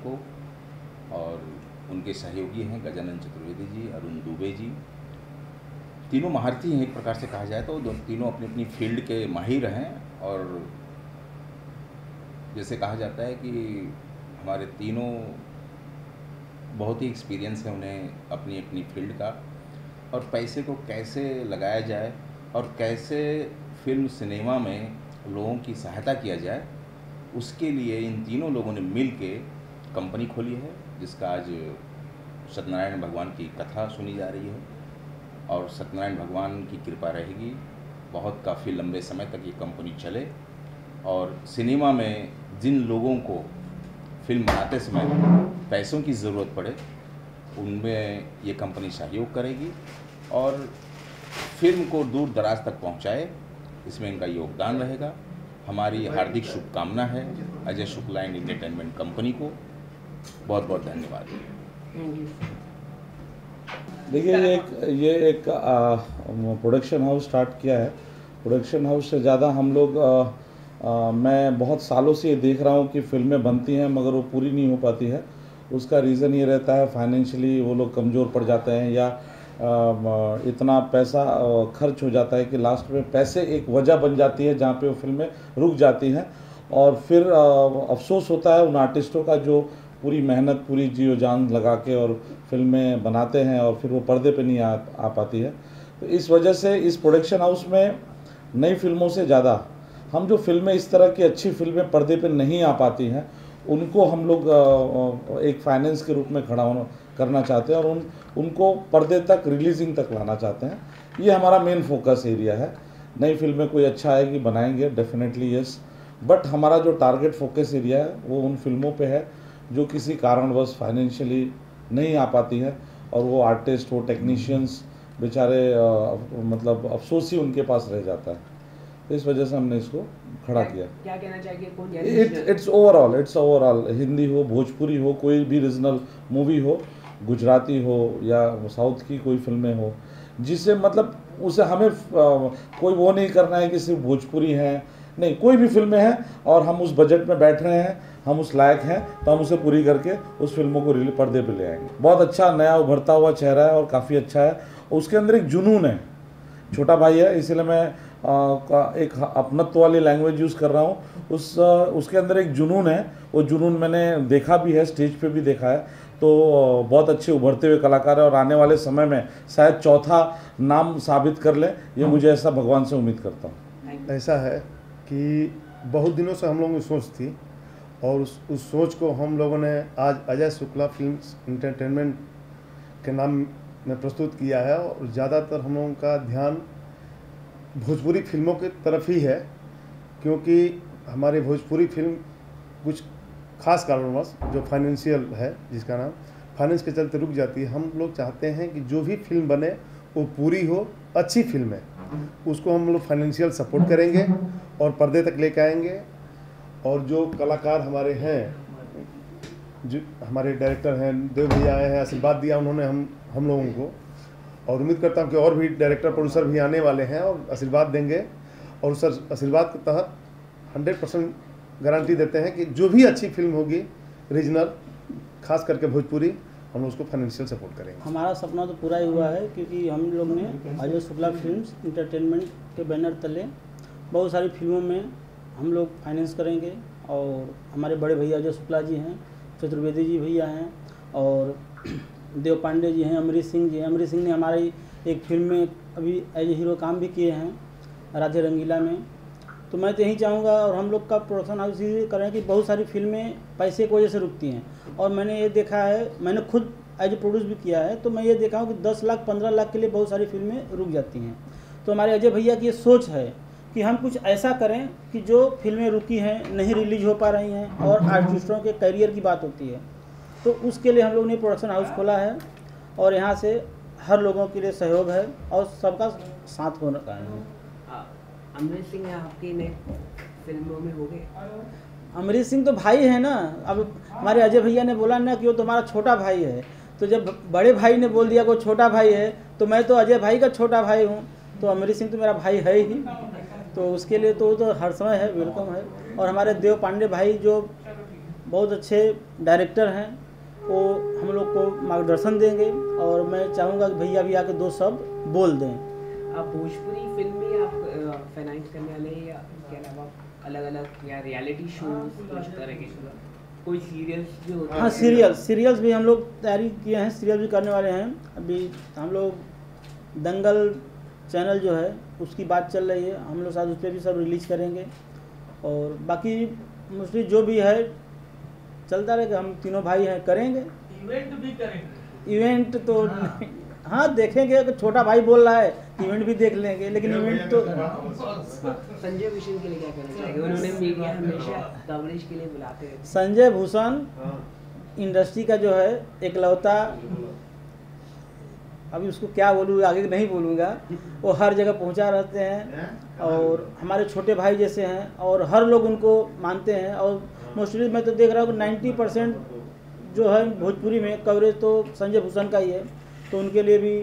को, और उनके सहयोगी हैं गजानन चतुर्वेदी जी, अरुण दुबे जी। तीनों महारथी हैं एक प्रकार से कहा जाए तो, तीनों अपनी अपनी फील्ड के माहिर हैं। और जैसे कहा जाता है कि हमारे तीनों बहुत ही एक्सपीरियंस है उन्हें अपनी अपनी फील्ड का, और पैसे को कैसे लगाया जाए और कैसे फिल्म सिनेमा में लोगों की सहायता किया जाए, उसके लिए इन तीनों लोगों ने मिल के कंपनी खोली है, जिसका आज सत्यनारायण भगवान की कथा सुनी जा रही है। और सत्यनारायण भगवान की कृपा रहेगी, बहुत काफ़ी लंबे समय तक ये कंपनी चले, और सिनेमा में जिन लोगों को फिल्म बनाते समय पैसों की ज़रूरत पड़े, उनमें ये कंपनी सहयोग करेगी और फिल्म को दूर दराज तक पहुंचाए, इसमें इनका योगदान रहेगा। हमारी हार्दिक शुभकामना है Ajay Shukla and entertainment company को। बहुत बहुत धन्यवाद। देखिए, ये एक प्रोडक्शन हाउस स्टार्ट किया है। प्रोडक्शन हाउस से ज़्यादा हम लोग मैं बहुत सालों से ये देख रहा हूँ कि फिल्में बनती हैं मगर वो पूरी नहीं हो पाती है। उसका रीज़न ये रहता है फाइनेंशियली वो लोग कमज़ोर पड़ जाते हैं, या इतना पैसा खर्च हो जाता है कि लास्ट में पैसे एक वजह बन जाती है जहाँ पे वो फिल्में रुक जाती हैं। और फिर अफसोस होता है उन आर्टिस्टों का जो पूरी मेहनत, पूरी जीव जान लगा के और फिल्में बनाते हैं और फिर वो पर्दे पे नहीं आ पाती है। तो इस वजह से इस प्रोडक्शन हाउस में नई फिल्मों से ज़्यादा हम जो फिल्में, इस तरह की अच्छी फिल्में पर्दे पे नहीं आ पाती हैं, उनको हम लोग एक फाइनेंस के रूप में खड़ा करना चाहते हैं और उनको पर्दे तक, रिलीजिंग तक लाना चाहते हैं। ये हमारा मेन फोकस एरिया है। नई फिल्में कोई अच्छा आएगी बनाएंगे, डेफिनेटली यस, बट हमारा जो टारगेट फोकस एरिया है वो उन फिल्मों पे है जो किसी कारणवश फाइनेंशियली नहीं आ पाती है, और वो आर्टिस्ट, वो टेक्नीशियंस बेचारे मतलब अफसोस ही उनके पास रह जाता है। तो इस वजह से हमने इसको खड़ा किया। क्या कहना चाहिए? इट्स ओवरऑल हिंदी हो, भोजपुरी हो, कोई भी रीजनल मूवी हो, गुजराती हो या साउथ की कोई फिल्में हो, जिससे मतलब उसे हमें कोई वो नहीं करना है कि सिर्फ भोजपुरी है, नहीं, कोई भी फिल्में हैं और हम उस बजट में बैठ रहे हैं, हम उस लायक हैं, तो हम उसे पूरी करके उस फिल्मों को पर्दे पे ले आएंगे। बहुत अच्छा नया उभरता हुआ चेहरा है और काफ़ी अच्छा है। उसके अंदर एक जुनून है, छोटा भाई है, इसलिए मैं एक अपनत्व वाली लैंग्वेज यूज़ कर रहा हूँ। उसके अंदर एक जुनून है, वो जुनून मैंने देखा भी है, स्टेज पे भी देखा है। तो बहुत अच्छे उभरते हुए कलाकार है और आने वाले समय में शायद चौथा नाम साबित कर ले, ये मुझे ऐसा भगवान से उम्मीद करता हूँ। ऐसा है कि बहुत दिनों से हम लोगों की सोच थी और उस सोच को हम लोगों ने आज अजय शुक्ला फिल्म्स एंटरटेनमेंट के नाम में प्रस्तुत किया है। और ज़्यादातर हम लोगों का ध्यान भोजपुरी फिल्मों की तरफ ही है, क्योंकि हमारी भोजपुरी फिल्म कुछ खास कारणवश जो फाइनेंशियल है, जिसका नाम फाइनेंस के चलते रुक जाती है। हम लोग चाहते हैं कि जो भी फिल्म बने वो पूरी हो, अच्छी फिल्म है, उसको हम लोग फाइनेंशियल सपोर्ट करेंगे और पर्दे तक लेके आएंगे। और जो कलाकार हमारे हैं, जो हमारे डायरेक्टर हैं, देव भैया आए हैं, आशीर्वाद दिया उन्होंने हम लोगों को, और उम्मीद करता हूँ कि और भी डायरेक्टर, प्रोड्यूसर भी आने वाले हैं और आशीर्वाद देंगे। और उस आशीर्वाद के तहत 100% गारंटी देते हैं कि जो भी अच्छी फिल्म होगी रीजनल, खास करके भोजपुरी, हम उसको फाइनेंशियल सपोर्ट करेंगे। हमारा सपना तो पूरा ही हुआ है, क्योंकि हम लोग ने अजय शुक्ला फिल्म्स एंटरटेनमेंट के बैनर तले बहुत सारी फिल्मों में हम लोग फाइनेंस करेंगे। और हमारे बड़े भैया अजय शुक्ला जी हैं, चतुर्वेदी जी भैया हैं, और देव पांडे जी हैं, अमरीश सिंह जी हैं। अमरीश सिंह ने हमारी एक फिल्म में अभी एज ए हीरो काम भी किए हैं, राधे रंगीला में। तो मैं तो यही चाहूँगा, और हम लोग का प्रोडक्शन हाउस ये करें कि बहुत सारी फिल्में पैसे की वजह से रुकती हैं। और मैंने ये देखा है, मैंने खुद एज ए प्रोड्यूस भी किया है, तो मैं ये देखा हूँ कि 10 लाख 15 लाख के लिए बहुत सारी फिल्में रुक जाती हैं। तो हमारे अजय भैया की ये सोच है कि हम कुछ ऐसा करें कि जो फिल्में रुकी हैं, नहीं रिलीज हो पा रही हैं, और आर्टिस्टों के करियर की बात होती है, तो उसके लिए हम लोग ने प्रोडक्शन हाउस खोला है। और यहाँ से हर लोगों के लिए सहयोग है और सबका साथ हो रखा है। अमरीश सिंह आपकी नई फिल्मों में हो गए? अमरीश सिंह तो भाई है ना। अब हमारे अजय भैया ने बोला ना कि वो तुम्हारा छोटा भाई है, तो जब बड़े भाई ने बोल दिया कि वो छोटा भाई है, तो मैं तो अजय भाई का छोटा भाई हूँ, तो अमरीश सिंह तो मेरा भाई है ही। तो उसके लिए तो हर समय है, वेलकम है। और हमारे देव पांडे भाई जो बहुत अच्छे डायरेक्टर हैं, वो हम लोग को मार्गदर्शन देंगे और मैं चाहूँगा कि भैया भी आके दो शब्द बोल दें। आप भोजपुरी फिल्म में आप फाइनेंस करने वाले हैं या इसके अलावा अलग अलग या रियलिटी शोज कुछ करेंगे, कोई सीरियल्स जो होते हैं? हाँ, सीरियल्स भी हम लोग तैयारी किए हैं, सीरियल भी करने वाले हैं। अभी हम लोग दंगल चैनल जो है उसकी बात चल रही है, हम लोग साथ उस पर भी सब रिलीज करेंगे और बाकी मोस्टली जो भी है चलता रहेगा। हम तीनों भाई हैं, करेंगे इवेंट भी करेंगे। इवेंट तो हाँ देखेंगे, अगर छोटा भाई बोल रहा है इवेंट भी देख लेंगे, लेकिन इवेंट तो संजय भूषण के लिए क्या कहना चाहेंगे? उन्होंने मीडिया हमेशा कवरेज के लिए बुलाते हैं। संजय भूषण इंडस्ट्री का जो है एकलौता, अभी उसको क्या बोलूँ, आगे नहीं बोलूँगा, वो हर जगह पहुँचा रहते हैं और हमारे छोटे भाई जैसे हैं और हर लोग उनको मानते हैं। और मोस्टली मैं तो देख रहा हूँ कि 90% जो है भोजपुरी में कवरेज तो संजय भूषण का ही है, तो उनके लिए भी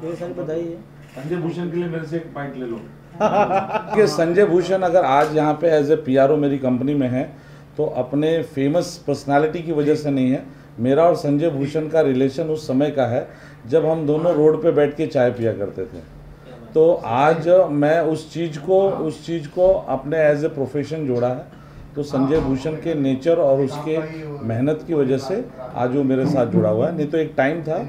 ढेर सारी बधाई है। संजय भूषण के लिए मेरे से एक पॉइंट ले लो कि संजय भूषण अगर आज यहाँ पे एज ए PRO मेरी कंपनी में है तो अपने फेमस पर्सनालिटी की वजह से नहीं है। मेरा और संजय भूषण का रिलेशन उस समय का है जब हम दोनों रोड पे बैठ के चाय पिया करते थे। तो आज मैं उस चीज़ को अपने एज ए प्रोफेशन जोड़ा है, तो संजय भूषण के नेचर और उसके मेहनत की वजह से आज वो मेरे साथ जुड़ा हुआ है। नहीं तो एक टाइम था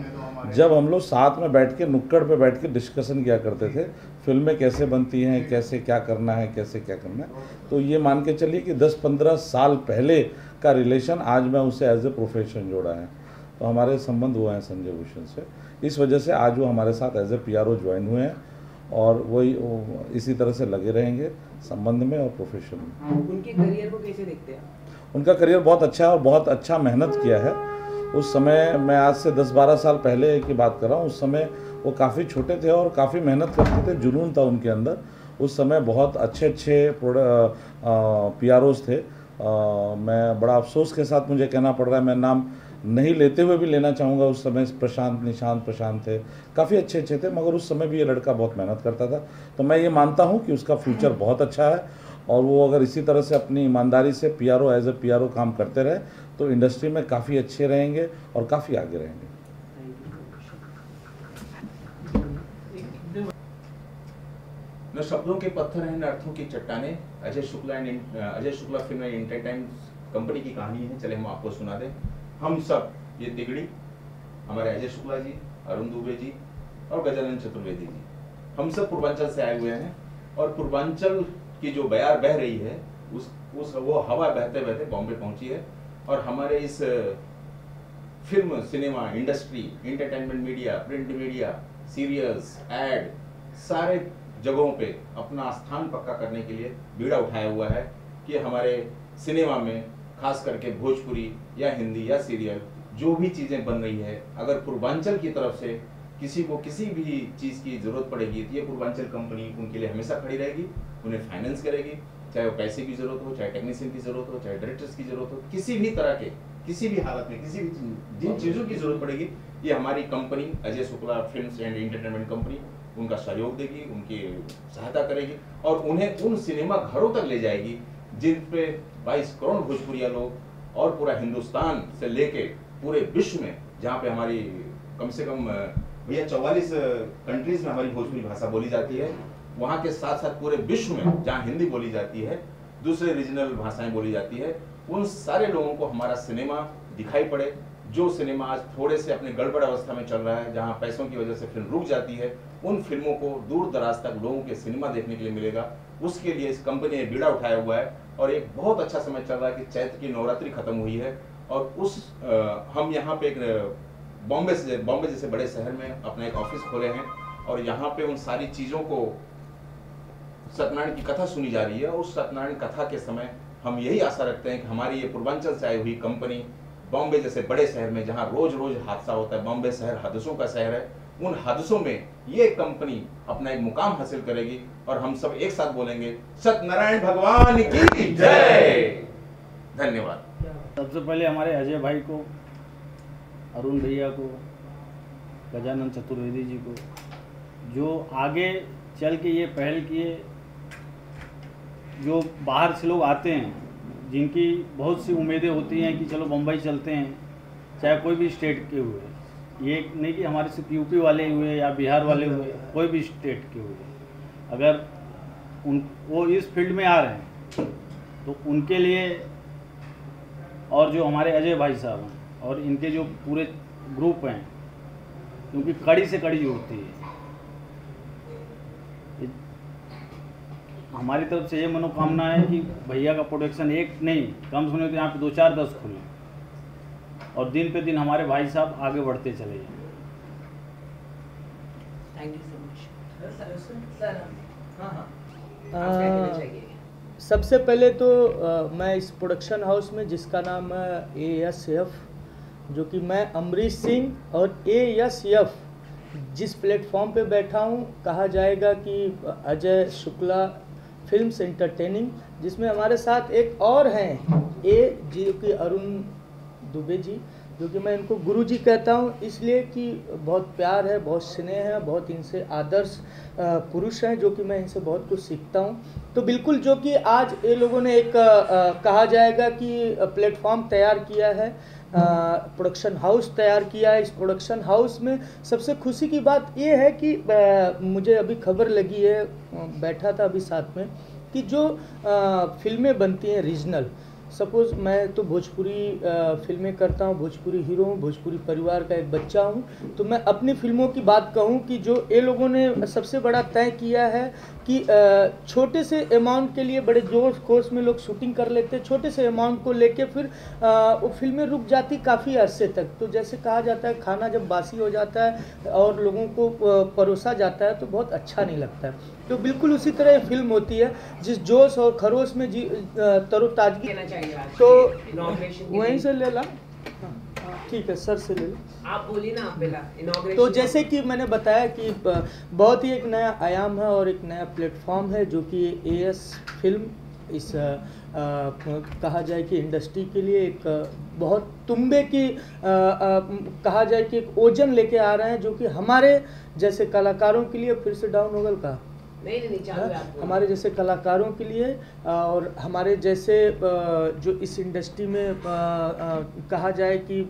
जब हम लोग साथ में बैठ के नुक्कड़ पे बैठ के डिस्कशन किया करते थे, फिल्में कैसे बनती हैं, कैसे क्या करना है, कैसे क्या करना है। तो ये मान के चलिए कि 10-15 साल पहले का रिलेशन आज मैं उसे एज ए प्रोफेशन जोड़ा है। तो हमारे संबंध हुए हैं संजय भूषण से, इस वजह से आज वो हमारे साथ एज ए PRO ज्वाइन हुए हैं और वही इसी तरह से लगे रहेंगे संबंध में और प्रोफेशन में। उनके करियर को कैसे देखते हैं? उनका करियर बहुत अच्छा है और बहुत अच्छा मेहनत किया है। उस समय मैं आज से 10-12 साल पहले की बात कर रहा हूँ, उस समय वो काफ़ी छोटे थे और काफ़ी मेहनत करते थे, जुनून था उनके अंदर। उस समय बहुत अच्छे PROs थे। मैं बड़ा अफसोस के साथ मुझे कहना पड़ रहा है, मैं नाम नहीं लेते हुए भी लेना चाहूँगा, उस समय प्रशांत थे, काफ़ी अच्छे थे, मगर उस समय भी ये लड़का बहुत मेहनत करता था। तो मैं ये मानता हूँ कि उसका फ्यूचर बहुत अच्छा है और वो अगर इसी तरह से अपनी ईमानदारी से PRO एज ए PRO काम करते रहे तो इंडस्ट्री में काफ़ी अच्छे रहेंगे और काफ़ी आगे रहेंगे। न शब्दों के पत्थर हैं न अर्थों की चट्टाने। Ajay Shukla film and entertainment company की कहानी है, चले हम आपको सुना दें। हम सब ये तिगड़ी, हमारे अजय शुक्ला जी, अरुण दुबे जी और गजानन चतुर्वेदी जी, हम सब पूर्वांचल से आए हुए हैं और पूर्वांचल की जो बयार बह रही है वो हवा बहते बहते बॉम्बे पहुंची है और हमारे इस film cinema industry, entertainment media, print media, serials, ad, सारे जगहों पे अपना स्थान पक्का करने के लिए बीड़ा उठाया हुआ है कि हमारे सिनेमा में खास करके भोजपुरी या हिंदी या सीरियल जो भी चीज़ें बन रही है, अगर पूर्वांचल की तरफ से किसी को किसी भी चीज़ की ज़रूरत पड़ेगी तो ये पूर्वांचल कंपनी उनके लिए हमेशा खड़ी रहेगी, उन्हें फाइनेंस करेगी, चाहे वो पैसे की ज़रूरत हो, चाहे टेक्नीशियन की ज़रूरत हो, चाहे डायरेक्टर्स की ज़रूरत हो, किसी भी तरह के किसी भी हालत में किसी भी जिन चीज़ों की ज़रूरत पड़ेगी ये हमारी company Ajay Shukla films and entertainment company उनका सहयोग देगी, उनकी सहायता करेगी और उन्हें उन सिनेमा घरों तक ले जाएगी जिन पे 22 करोड़ भोजपुरिया लोग और पूरा हिंदुस्तान से लेके पूरे विश्व में, जहाँ पे हमारी कम से कम भैया 44 कंट्रीज में हमारी भोजपुरी भाषा बोली जाती है, वहाँ के साथ साथ पूरे विश्व में जहाँ हिंदी बोली जाती है, दूसरे रीजनल भाषाएं बोली जाती है, उन सारे लोगों को हमारा सिनेमा दिखाई पड़े। जो सिनेमा आज थोड़े से अपने गड़बड़ अवस्था में चल रहा है, जहाँ पैसों की वजह से फिल्म रुक जाती है, उन फिल्मों को दूर दराज तक लोगों के सिनेमा देखने के लिए मिलेगा। उसके लिए इस कंपनी ने बीड़ा उठाया हुआ है और एक बहुत अच्छा समय चल रहा है कि चैत्र की नवरात्रि खत्म हुई है और हम यहाँ पे एक बॉम्बे जैसे बड़े शहर में अपना एक ऑफिस खोले हैं और यहाँ पे उन सारी चीज़ों को सत्यनारायण की कथा सुनी जा रही है। उस सत्यनारायण कथा के समय हम यही आशा रखते हैं कि हमारी ये पूर्वांचल से आई हुई कंपनी बॉम्बे जैसे बड़े शहर में जहाँ रोज रोज हादसा होता है, बॉम्बे शहर हादसों का शहर है, उन हादसों में ये कंपनी अपना एक मुकाम हासिल करेगी और हम सब एक साथ बोलेंगे सत्यनारायण भगवान की जय। धन्यवाद। सबसे पहले हमारे अजय भाई को, अरुण भैया को, गजानन चतुर्वेदी जी को, जो आगे चल के ये पहल किए, जो बाहर से लोग आते हैं, जिनकी बहुत सी उम्मीदें होती हैं कि चलो बम्बई चलते हैं, चाहे कोई भी स्टेट के हुए, ये नहीं कि हमारे सिर्फ यूपी वाले हुए या बिहार वाले हुए, कोई भी स्टेट के हुए, अगर वो इस फील्ड में आ रहे हैं तो उनके लिए, और जो हमारे अजय भाई साहब हैं और इनके जो पूरे ग्रुप हैं, क्योंकि कड़ी से कड़ी होती है, हमारी तरफ से ये मनोकामना है कि भैया का प्रोडक्शन एक नहीं, कम से कम तो यहाँ पे 2 4 10 खुले और दिन पे दिन हमारे भाई साहब आगे बढ़ते चले जाएं। Thank you so much. सबसे पहले तो मैं इस प्रोडक्शन हाउस में, जिसका नाम है ASF, जो कि मैं अमरीश सिंह और ASF जिस प्लेटफॉर्म पे बैठा हूँ, कहा जाएगा कि अजय शुक्ला फिल्म्स एंटरटेनिंग, जिसमें हमारे साथ एक और हैं जो कि अरुण दुबे जी, जो कि मैं इनको गुरु जी कहता हूँ, इसलिए कि बहुत प्यार है, बहुत स्नेह है, बहुत इनसे आदर्श पुरुष हैं, जो कि मैं इनसे बहुत कुछ सीखता हूँ। तो बिल्कुल जो कि आज ये लोगों ने एक कहा जाएगा कि प्लेटफॉर्म तैयार किया है, प्रोडक्शन हाउस तैयार किया है। इस प्रोडक्शन हाउस में सबसे खुशी की बात ये है कि मुझे अभी खबर लगी है, बैठा था अभी साथ में, कि जो फिल्में बनती हैं रीजनल, सपोज़ मैं तो भोजपुरी फिल्में करता हूँ, भोजपुरी हीरो हूँ, भोजपुरी परिवार का एक बच्चा हूँ, तो मैं अपनी फिल्मों की बात कहूँ कि जो ये लोगों ने सबसे बड़ा तय किया है कि छोटे से अमाउंट के लिए बड़े जोर कोर्स में लोग शूटिंग कर लेते हैं, छोटे से अमाउंट को लेके फिर वो फिल्में रुक जाती काफ़ी अरसे तक। तो जैसे कहा जाता है, खाना जब बासी हो जाता है और लोगों को परोसा जाता है तो बहुत अच्छा नहीं लगता है। तो बिल्कुल उसी तरह ये फिल्म होती है, जिस जोश और खरोश में तरोताजगी। कहना चाहिए आज तो इनॉग्रेशन वहीं से ले ला, ठीक है सर से ले लो। आप बोलिए ना, आप पहला इनॉग्रेशन। तो जैसे कि मैंने बताया कि बहुत ही एक नया आयाम है और एक नया प्लेटफॉर्म है, जो कि AS फिल्म इस कहा जाए कि इंडस्ट्री के लिए एक बहुत तुंबे की कहा जाए कि एक ओजन लेके आ रहे हैं, जो कि हमारे जैसे कलाकारों के लिए, फिर से डाउन होगल का नहीं चालू है आपको। हमारे जैसे कलाकारों के लिए और हमारे जैसे जो इस इंडस्ट्री में कहा जाए कि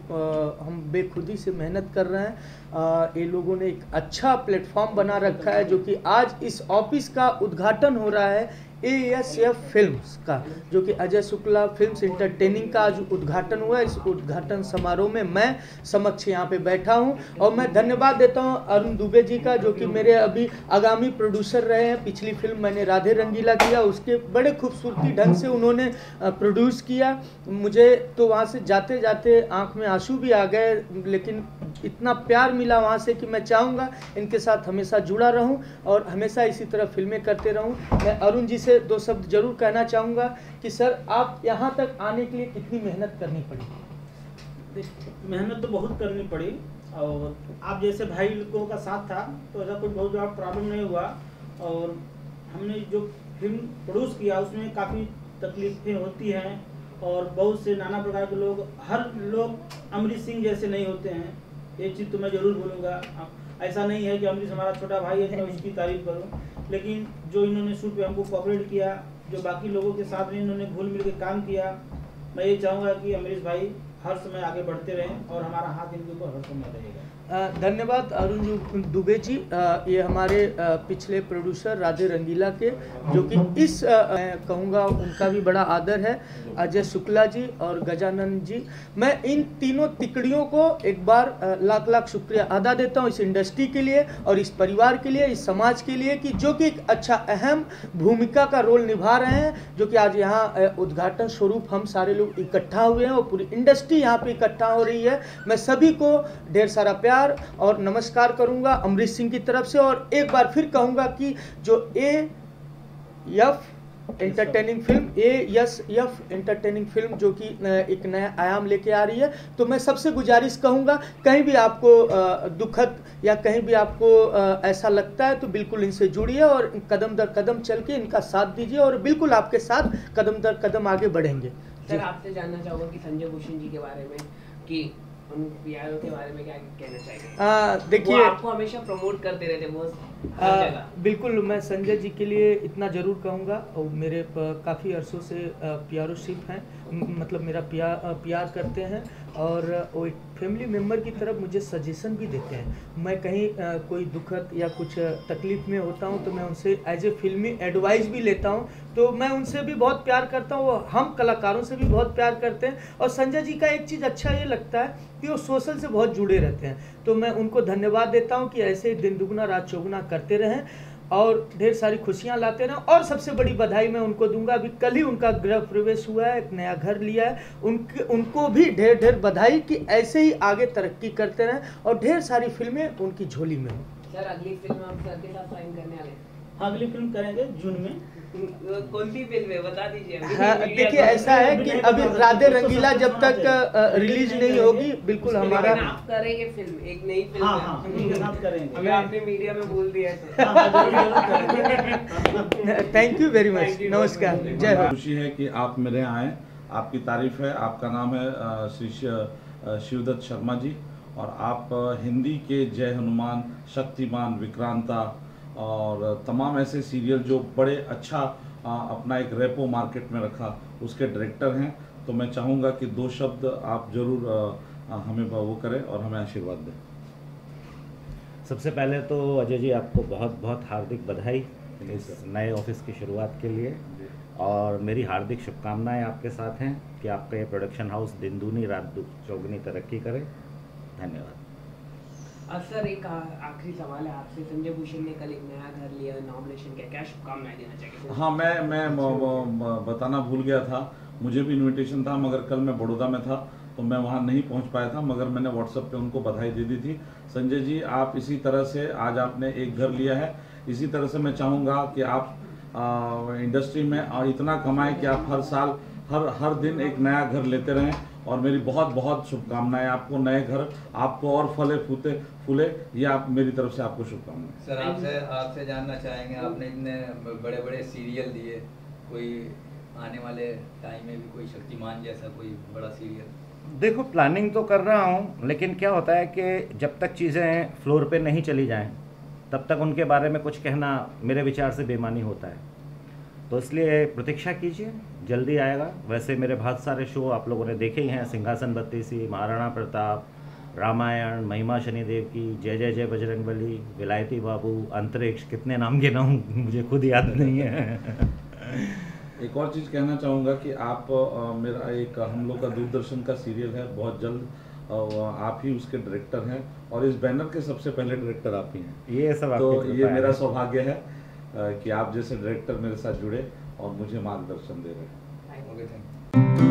हम बेखुदी से मेहनत कर रहे हैं, ये लोगों ने एक अच्छा प्लेटफॉर्म बना रखा है, जो कि आज इस ऑफिस का उद्घाटन हो रहा है ASF फिल्म्स का, जो कि अजय शुक्ला फिल्म्स एंटरटेनिंग का आज उद्घाटन हुआ है। इस उद्घाटन समारोह में मैं समक्ष यहाँ पे बैठा हूँ और मैं धन्यवाद देता हूँ अरुण दुबे जी का, जो कि मेरे अभी आगामी प्रोड्यूसर रहे हैं। पिछली फिल्म मैंने राधे रंगीला किया, उसके बड़े खूबसूरती ढंग से उन्होंने प्रोड्यूस किया। मुझे तो वहाँ से जाते जाते आँख में आंसू भी आ गए, लेकिन इतना प्यार मिला वहाँ से कि मैं चाहूँगा इनके साथ हमेशा जुड़ा रहूँ और हमेशा इसी तरह फिल्में करते रहूँ। मैं अरुण जी से 2 शब्द जरूर कहना चाहूँगा कि सर, आप यहाँ तक आने के लिए कितनी मेहनत करनी पड़ी? मेहनत तो बहुत करनी पड़ी, और आप जैसे भाई लोगों का साथ था तो ऐसा कुछ बहुत बड़ा प्रॉब्लम नहीं हुआ। और हमने जो फिल्म प्रोड्यूस किया उसमें काफ़ी तकलीफें होती हैं और बहुत से नाना प्रकार के लोग, हर लोग अमरीश सिंह जैसे नहीं होते हैं, ये चीज़ तो मैं ज़रूर बोलूँगा। ऐसा नहीं है कि अमरीश हमारा छोटा भाई है तो मैं उसकी तारीफ करूँ, लेकिन जो इन्होंने शूट पे हमको कोऑपरेट किया, जो बाकी लोगों के साथ भी इन्होंने घुल मिल के काम किया, मैं ये चाहूँगा कि अमरीश भाई हर समय आगे बढ़ते रहें और हमारा हाथ इनके ऊपर हर समय रहेगा। धन्यवाद अरुण दुबे जी, ये हमारे पिछले प्रोड्यूसर राधे रंगीला के, जो कि इस मैं कहूँगा उनका भी बड़ा आदर है, अजय शुक्ला जी और गजानंद जी। मैं इन तीनों तिकड़ियों को एक बार लाख लाख शुक्रिया अदा देता हूँ इस इंडस्ट्री के लिए और इस परिवार के लिए, इस समाज के लिए, कि जो कि एक अच्छा अहम भूमिका का रोल निभा रहे हैं, जो कि आज यहाँ उद्घाटन स्वरूप हम सारे लोग इकट्ठा हुए हैं और पूरी इंडस्ट्री यहाँ पे इकट्ठा हो रही है। मैं सभी को ढेर सारा प्यार और नमस्कार करूंगा अमरीश सिंह की तरफ से, और एक बार फिर कहूंगा कि जो ASF entertaining film, ASF entertaining film जो कि एक नया आयाम लेके आ रही है, तो मैं सबसे गुजारिश कहूंगा, कहीं भी आपको दुखद या कहीं भी आपको ऐसा लगता है तो बिल्कुल इनसे जुड़िए और कदम दर कदम चल के इनका साथ दीजिए और बिल्कुल आपके साथ कदम दर कदम आगे बढ़ेंगे। सर, आपसे जानना चाहूँगा कि संजय भूषण जी के बारे में, कि उन PRO के बारे में क्या कहना चाहिए? देखिए, वो आपको हमेशा प्रमोट करते रहते, वो बिल्कुल, मैं संजय जी के लिए इतना ज़रूर कहूँगा, और मेरे काफ़ी अरसों से प्यारोशिप हैं, मतलब मेरा प्यार करते हैं, और वो एक फैमिली मेम्बर की तरफ मुझे सजेशन भी देते हैं। मैं कहीं कोई दुखद या कुछ तकलीफ़ में होता हूँ तो मैं उनसे एज ए फिल्मी एडवाइस भी लेता हूँ, तो मैं उनसे भी बहुत प्यार करता हूँ, वो हम कलाकारों से भी बहुत प्यार करते हैं। और संजय जी का एक चीज़ अच्छा ये लगता है कि वो सोशल से बहुत जुड़े रहते हैं, तो मैं उनको धन्यवाद देता हूँ कि ऐसे ही दिन दुगना रात चौगुना करते रहें और ढेर सारी खुशियाँ लाते रहें। और सबसे बड़ी बधाई मैं उनको दूंगा, अभी कल ही उनका गृह प्रवेश हुआ है, एक नया घर लिया है, उनको भी ढेर ढेर बधाई कि ऐसे ही आगे तरक्की करते रहें और ढेर सारी फिल्में उनकी झोली में हों। सर अगली फिल्म आप सर के साथ साइन करने वाले हैं? अगली फिल्म करेंगे जून में। कौन सी फिल्म है बता दीजिए। हाँ, देखिए ऐसा है कि अभी राधे रंगीला जब तक रिलीज नहीं होगी, बिल्कुल हमारा आप करेंगे फिल्म, एक नई फिल्म हाँ हाँ उनके साथ करेंगे। अभी आपने मीडिया में बोल दिया है। थैंक यू वेरी मच, नमस्कार, जय हो। खुशी है कि आप मेरे आए, आपकी तारीफ है। आपका नाम है श्री शिवदत्त शर्मा जी, और आप हिंदी के जय हनुमान, शक्तिमान, विक्रांता और तमाम ऐसे सीरियल जो बड़े अच्छा अपना एक रेपो मार्केट में रखा, उसके डायरेक्टर हैं। तो मैं चाहूँगा कि 2 शब्द आप जरूर हमें वो करें और हमें आशीर्वाद दें। सबसे पहले तो अजय जी आपको बहुत बहुत हार्दिक बधाई इस नए ऑफिस की शुरुआत के लिए, और मेरी हार्दिक शुभकामनाएं आपके साथ हैं कि आपका ये प्रोडक्शन हाउस दिन दूनी रात चौगुनी तरक्की करे। धन्यवाद। सर एक आखिरी सवाल है आपसे, संजय भूषण ने कल एक नया घर लिया, नॉमिनेशन किया, क्या शुभकामनाएं देना चाहिए? हाँ, मैं बताना भूल गया था, मुझे भी इनविटेशन था मगर कल मैं बड़ौदा में था तो मैं वहाँ नहीं पहुँच पाया था, मगर मैंने व्हाट्सएप पे उनको बधाई दे दी थी। संजय जी, आप इसी तरह से आज आपने एक घर लिया है, इसी तरह से मैं चाहूँगा कि आप इंडस्ट्री में और इतना कमाएं कि आप हर साल हर दिन एक नया घर लेते रहें, और मेरी बहुत बहुत शुभकामनाएं आपको, नए घर आपको और फले फूले, ये आप मेरी तरफ से आपको शुभकामनाएं। सर आपसे जानना चाहेंगे, आपने इतने बड़े बड़े सीरियल दिए, कोई आने वाले टाइम में भी कोई शक्तिमान जैसा कोई बड़ा सीरियल? देखो, प्लानिंग तो कर रहा हूँ, लेकिन क्या होता है कि जब तक चीज़ें फ्लोर पे नहीं चली जाएं तब तक उनके बारे में कुछ कहना मेरे विचार से बेमानी होता है, तो इसलिए प्रतीक्षा कीजिए, जल्दी आएगा। वैसे मेरे बहुत सारे शो आप लोगों ने देखे ही हैं, सिंहासन बत्तीसी, महाराणा प्रताप, रामायण, महिमा शनिदेव की, जय जय जय बजरंगबली, विलायती बाबू, अंतरिक्ष, कितने नाम गिनाऊं मुझे खुद याद नहीं है। एक और चीज़ कहना चाहूँगा कि आप मेरा एक हम लोग का दूरदर्शन का सीरियल है, बहुत जल्द आप ही उसके डायरेक्टर हैं, और इस बैनर के सबसे पहले डायरेक्टर आप ही हैं। ये सब तो आपकी ये मेरा सौभाग्य है कि आप जैसे डायरेक्टर मेरे साथ जुड़े और मुझे मार्गदर्शन दे रहे हैं। Okay, thank you.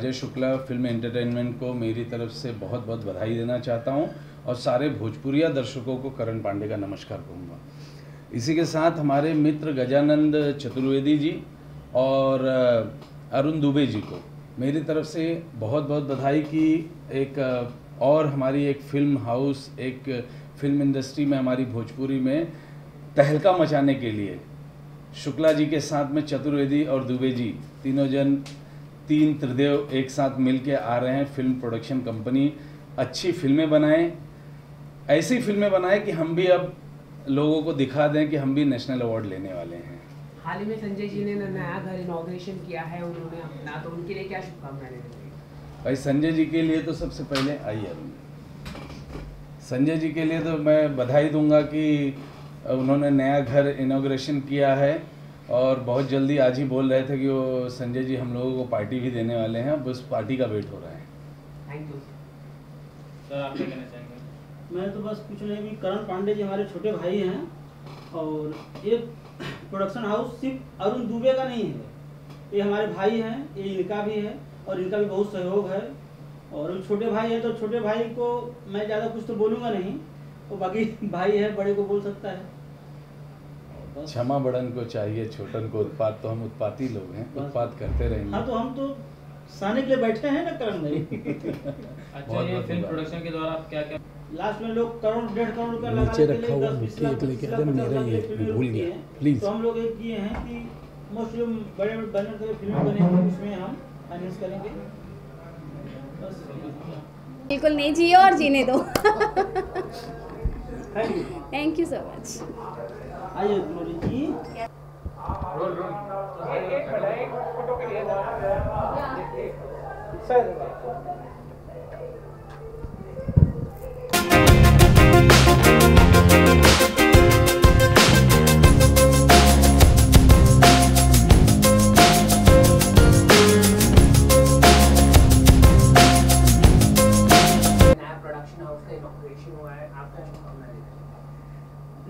Ajay Shukla film entertainment को मेरी तरफ से बहुत बहुत बधाई देना चाहता हूं और सारे भोजपुरिया दर्शकों को करण पांडे का नमस्कार कहूँगा। इसी के साथ हमारे मित्र गजानंद चतुर्वेदी जी और अरुण दुबे जी को मेरी तरफ से बहुत बहुत बधाई की एक और हमारी एक फिल्म हाउस, एक फिल्म इंडस्ट्री में, हमारी भोजपुरी में तहलका मचाने के लिए शुक्ला जी के साथ में चतुर्वेदी और दुबे जी तीनों जन, तीन त्रिदेव एक साथ मिल के आ रहे हैं। फिल्म प्रोडक्शन कंपनी अच्छी फिल्में बनाएं, ऐसी फिल्में बनाएं कि हम भी अब लोगों को दिखा दें कि हम भी नेशनल अवार्ड लेने वाले हैं। हाल ही में संजय जी ने नया घर इनॉग्रेशन किया है उन्होंने अपना, तो उनके लिए क्या शुभकामनाएं देंगे? भाई संजय जी के लिए तो सबसे पहले आइए, संजय जी के लिए तो मैं बधाई दूंगा कि उन्होंने नया घर इनॉग्रेशन किया है और बहुत जल्दी आज ही बोल रहे थे कि वो संजय जी हम लोगों को पार्टी भी देने वाले हैं, बस पार्टी का वेट हो रहा है। Thank you sir. आप क्या कहना चाहेंगे? मैं तो बस कुछ नहीं, कि करण पांडे जी हमारे छोटे भाई हैं और ये प्रोडक्शन हाउस सिर्फ अरुण दुबे का नहीं है, ये हमारे भाई हैं, ये इनका भी है और इनका भी बहुत सहयोग है। और छोटे भाई है तो छोटे भाई को मैं ज़्यादा कुछ तो बोलूँगा नहीं, तो बाकी भाई है, बड़े को बोल सकता है। क्षमा बड़न को चाहिए छोटन को उत्पाद, तो हम उत्पाती लोग हैं, उत्पाद करते रहेंगे। हाँ, तो हम तो सहने के लिए बैठे हैं ना करण भाई। अच्छा, ये फिल्म प्रोडक्शन के द्वारा आप क्या क्या लास्ट में लोग करोड़ 1.5 करोड़ रुपया लगा नीचे रखा हुआ मिट्टी एक लेके आ रहे, मेरा ये भूल गया प्लीज। तो हम लोग एक ये हैं कि मोस्टली बड़े बड़े बैनर के फिल्में बनेंगे, उसमें हम फाइनेंस करेंगे। बस बिल्कुल नहीं जिए और जीने दो। Thank thank you you so much. आइए ग्लोरी जी।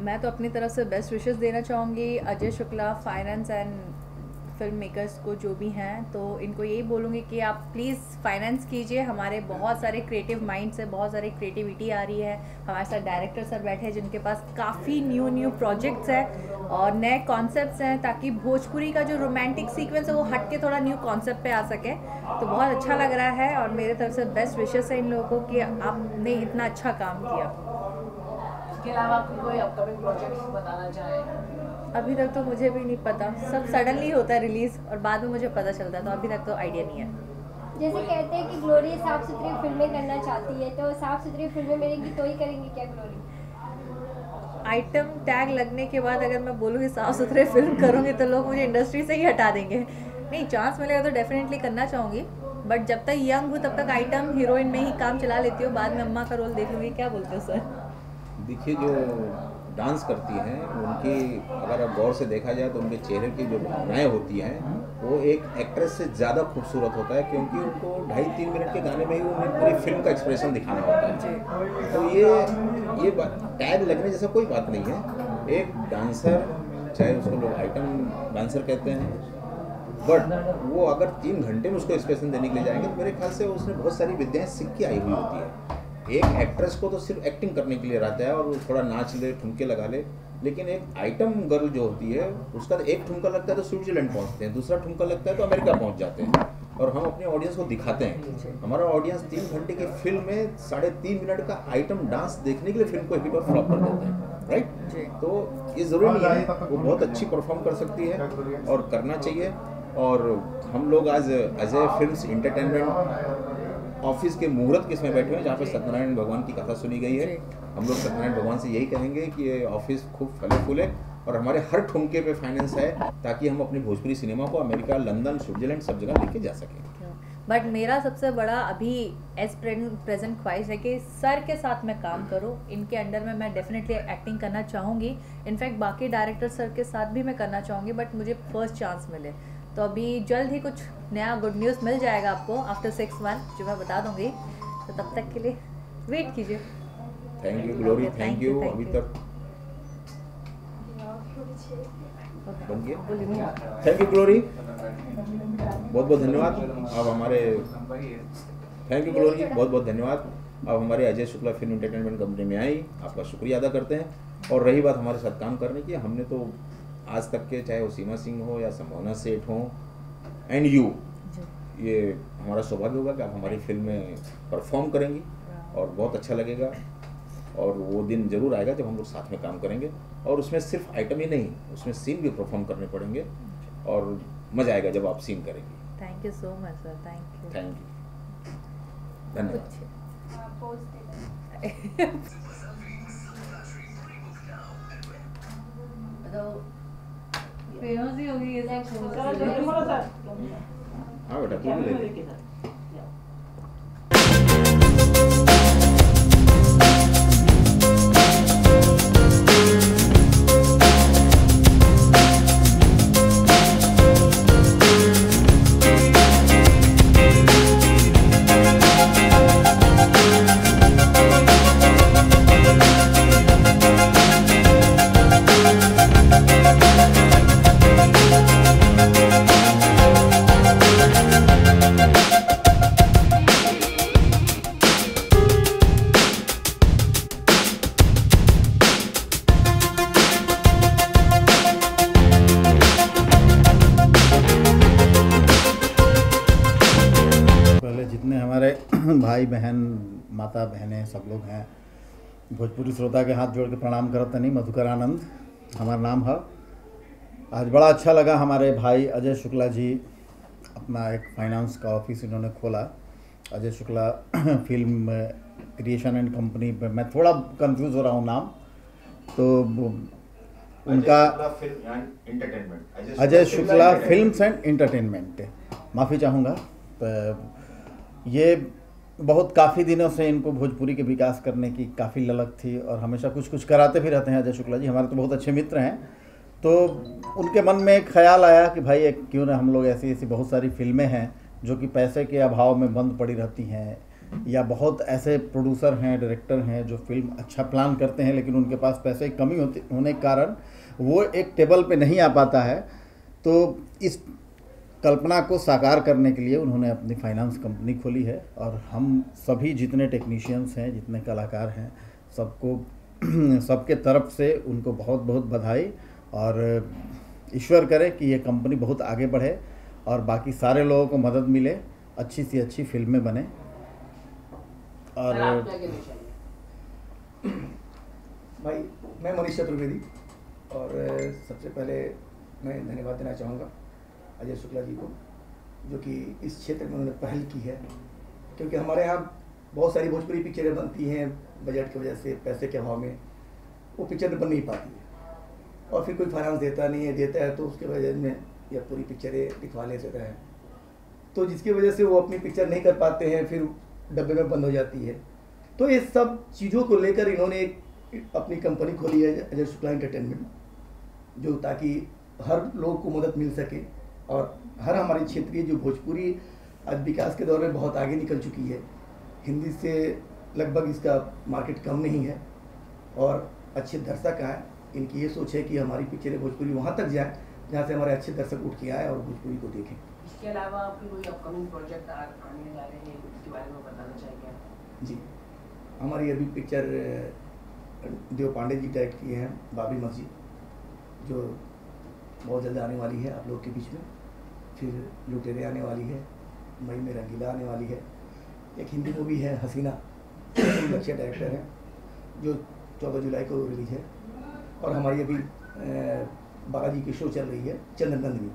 मैं तो अपनी तरफ से बेस्ट विशेस देना चाहूँगी Ajay Shukla finance and film makers को जो भी हैं, तो इनको यही बोलूँगी कि आप प्लीज़ फाइनेंस कीजिए। हमारे बहुत सारे क्रिएटिव माइंड्स है, बहुत सारी क्रिएटिविटी आ रही है। हमारे साथ डायरेक्टर सर बैठे हैं जिनके पास काफ़ी न्यू प्रोजेक्ट्स हैं और नए कॉन्सेप्ट्स हैं, ताकि भोजपुरी का जो रोमांटिक सीक्वेंस है वो हट के थोड़ा न्यू कॉन्सेप्ट पे आ सके। तो बहुत अच्छा लग रहा है और मेरे तरफ से बेस्ट विशेस है इन लोगों को कि आपने इतना अच्छा काम किया। इसके अलावा आपको कोई अपकमिंग प्रोजेक्ट्स बताना चाहें? अभी तक तो मुझे भी नहीं पता, सब सडनली होता है रिलीज़ और बाद में मुझे पता चलता है, तो अभी तक तो आइडिया नहीं है। जैसे कहते हैं कि ग्लोरी साफ सुथरी फिल्में करना चाहती है, तो साफ सुथरी फिल्में मिलेंगी तो ही करेंगी क्या ग्लोरी? आइटम टैग लगने के बाद अगर मैं बोलूँगी साफ सुथरे फिल्म करूँगी तो लोग मुझे इंडस्ट्री से ही हटा देंगे। नहीं, चांस मिलेगा तो डेफिनेटली करना चाहूँगी, बट जब तक यंग हूँ तब तक आइटम हीरोइन में ही काम चला लेती हूँ, बाद में अम्मा का रोल देख लूँगी। क्या बोलते हो सर? देखिए, जो डांस करती हैं उनकी अगर आप गौर से देखा जाए तो उनके चेहरे की जो भावनाएं होती हैं वो एक एक्ट्रेस से ज़्यादा खूबसूरत होता है, क्योंकि उनको 2.5-3 मिनट के गाने में ही उन्हें पूरी फिल्म का एक्सप्रेशन दिखाना होता है। तो ये टैग लगने जैसा कोई बात नहीं है। एक डांसर, चाहे उसको लोग आइटम डांसर कहते हैं, बट वो अगर 3 घंटे में उसको एक्सप्रेशन देने के लिए जाएंगे तो मेरे ख्याल से उसने बहुत सारी विद्याएँ सीख के आई हुई होती है। एक एक्ट्रेस को तो सिर्फ एक्टिंग करने के लिए रहता है और वो थोड़ा नाच ले, ठुमके लगा ले, लेकिन एक आइटम गर्ल जो होती है उसका एक ठुमका लगता है तो स्विट्जरलैंड पहुंचते हैं, दूसरा ठुमका लगता है तो अमेरिका पहुंच जाते हैं और हम अपने ऑडियंस को दिखाते हैं। हमारा ऑडियंस 3 घंटे की फिल्म में 3.5 मिनट का आइटम डांस देखने के लिए फिल्म को हिट और फ्लॉप कर देते हैं, राइट? तो ये ज़रूरी नहीं है, वो बहुत अच्छी परफॉर्म कर सकती है और करना चाहिए। और हम लोग आज अजय फिल्म्स एंटरटेनमेंट ऑफिस के मुहूर्त के इसमें बैठे हैं जहाँ पे सत्यनारायण भगवान की कथा सुनी गई है। हम लोग सत्यनारायण भगवान से यही कहेंगे कि ये ऑफिस खूब फले फूले और हमारे हर ठुमके पे फाइनेंस है, ताकि हम अपनी भोजपुरी सिनेमा को अमेरिका, लंदन, स्विट्जरलैंड सब जगह लेके जा सकें। बट मेरा सबसे बड़ा अभी एज प्रेजेंट ख्वाहिश है कि सर के साथ मैं काम करूं, इनके अंडर में मैं डेफिनेटली एक्टिंग करना चाहूँगी। इनफैक्ट बाकी डायरेक्टर सर के साथ भी मैं करना चाहूँगी, बट मुझे फर्स्ट चांस मिले। तो अभी जल्द ही कुछ नया गुड न्यूज़ मिल जाएगा आपको आफ्टर 6 मंथ, जो मैं बता दूंगी। तो तब तक के लिए वेट कीजिए। Thank you glory, thank you. अभी तक बन गया। Thank you glory. बहुत बहुत धन्यवाद। आप हमारे थैंक यू ग्लोरी, बहुत बहुत धन्यवाद। आप हमारे Ajay Shukla film entertainment company में आई, आपका शुक्रिया अदा करते हैं। और रही बात हमारे साथ काम करने की, हमने तो आज तक के, चाहे वो सीमा सिंह हो या संभावना सेठ हो एंड यू, ये हमारा सौभाग्य होगा कि आप हमारी फिल्म में परफॉर्म करेंगी और बहुत अच्छा लगेगा। और वो दिन जरूर आएगा जब हम लोग साथ में काम करेंगे, और उसमें सिर्फ आइटम ही नहीं, उसमें सीन भी परफॉर्म करने पड़ेंगे और मज़ा आएगा जब आप सीन करेंगे। Thank you so much sir, thank you धन्यवाद। फेमस ही होगी ये सब। हाँ बेटा, तू भी ले। भाई बहन माता बहनें सब लोग हैं, भोजपुरी श्रोता के हाथ जोड़ के प्रणाम करत नहीं। मधुकर आनंद हमारा नाम है। आज बड़ा अच्छा लगा, हमारे भाई अजय शुक्ला जी अपना एक फाइनेंस का ऑफिस इन्होंने खोला, Ajay Shukla film creation and company. मैं थोड़ा कंफ्यूज हो रहा हूँ नाम, तो उनका Ajay Shukla films and entertainment, माफ़ी चाहूँगा। तो ये बहुत काफ़ी दिनों से इनको भोजपुरी के विकास करने की काफ़ी ललक थी और हमेशा कुछ कुछ कराते भी रहते हैं अजय शुक्ला जी, हमारे तो बहुत अच्छे मित्र हैं। तो उनके मन में एक ख्याल आया कि भाई एक क्यों ना हम लोग ऐसी ऐसी बहुत सारी फिल्में हैं जो कि पैसे के अभाव में बंद पड़ी रहती हैं, या बहुत ऐसे प्रोड्यूसर हैं, डायरेक्टर हैं जो फिल्म अच्छा प्लान करते हैं लेकिन उनके पास पैसे की कमी होने के कारण वो एक टेबल पे नहीं आ पाता है। तो इस कल्पना को साकार करने के लिए उन्होंने अपनी फाइनेंस कंपनी खोली है और हम सभी जितने टेक्नीशियंस हैं, जितने कलाकार हैं, सबको सबके तरफ से उनको बहुत बहुत बधाई, और ईश्वर करे कि ये कंपनी बहुत आगे बढ़े और बाकी सारे लोगों को मदद मिले, अच्छी सी अच्छी फिल्में बने। और भाई मैं मनीष चतुर्वेदी, और सबसे पहले मैं धन्यवाद देना चाहूँगा अजय शुक्ला जी को, जो कि इस क्षेत्र में उन्होंने पहल की है। क्योंकि हमारे यहाँ बहुत सारी भोजपुरी पिक्चरें बनती हैं, बजट की वजह से, पैसे के अभाव में वो पिक्चर बन नहीं पाती है, और फिर कोई फाइनेंस देता नहीं है, देता है तो उसके वजह में यह पूरी पिक्चरें दिखवा लेते हैं, तो जिसकी वजह से वो अपनी पिक्चर नहीं कर पाते हैं, फिर डब्बे में बंद हो जाती है। तो ये सब चीज़ों को लेकर इन्होंने एक अपनी कंपनी खोली है अजय शुक्ला एंटरटेनमेंट, जो ताकि हर लोग को मदद मिल सके और हर हमारे क्षेत्रीय जो भोजपुरी आज विकास के दौर में बहुत आगे निकल चुकी है, हिंदी से लगभग इसका मार्केट कम नहीं है और अच्छे दर्शक आए। इनकी ये सोच है कि हमारी पिक्चरें भोजपुरी वहाँ तक जाए जहाँ से हमारे अच्छे दर्शक उठ के आए और भोजपुरी को देखें। इसके अलावा आपके कोई अपकमिंग प्रोजेक्ट आने जा रहे हैं, उसके बारे में बताना चाहिए? जी, हमारी अभी पिक्चर देव पांडे जी डायरेक्ट किए हैं, बाबरी मस्जिद, जो बहुत जल्द आने वाली है आप लोग के बीच में। फिर लुटेरे आने वाली है, मई में रंगीला आने वाली है। एक हिंदी मूवी है हसीना, अच्छे डायरेक्टर हैं, जो 14 जुलाई को रिलीज है। और हमारी अभी बालाजी की शो चल रही है चंद्रनंदिनी,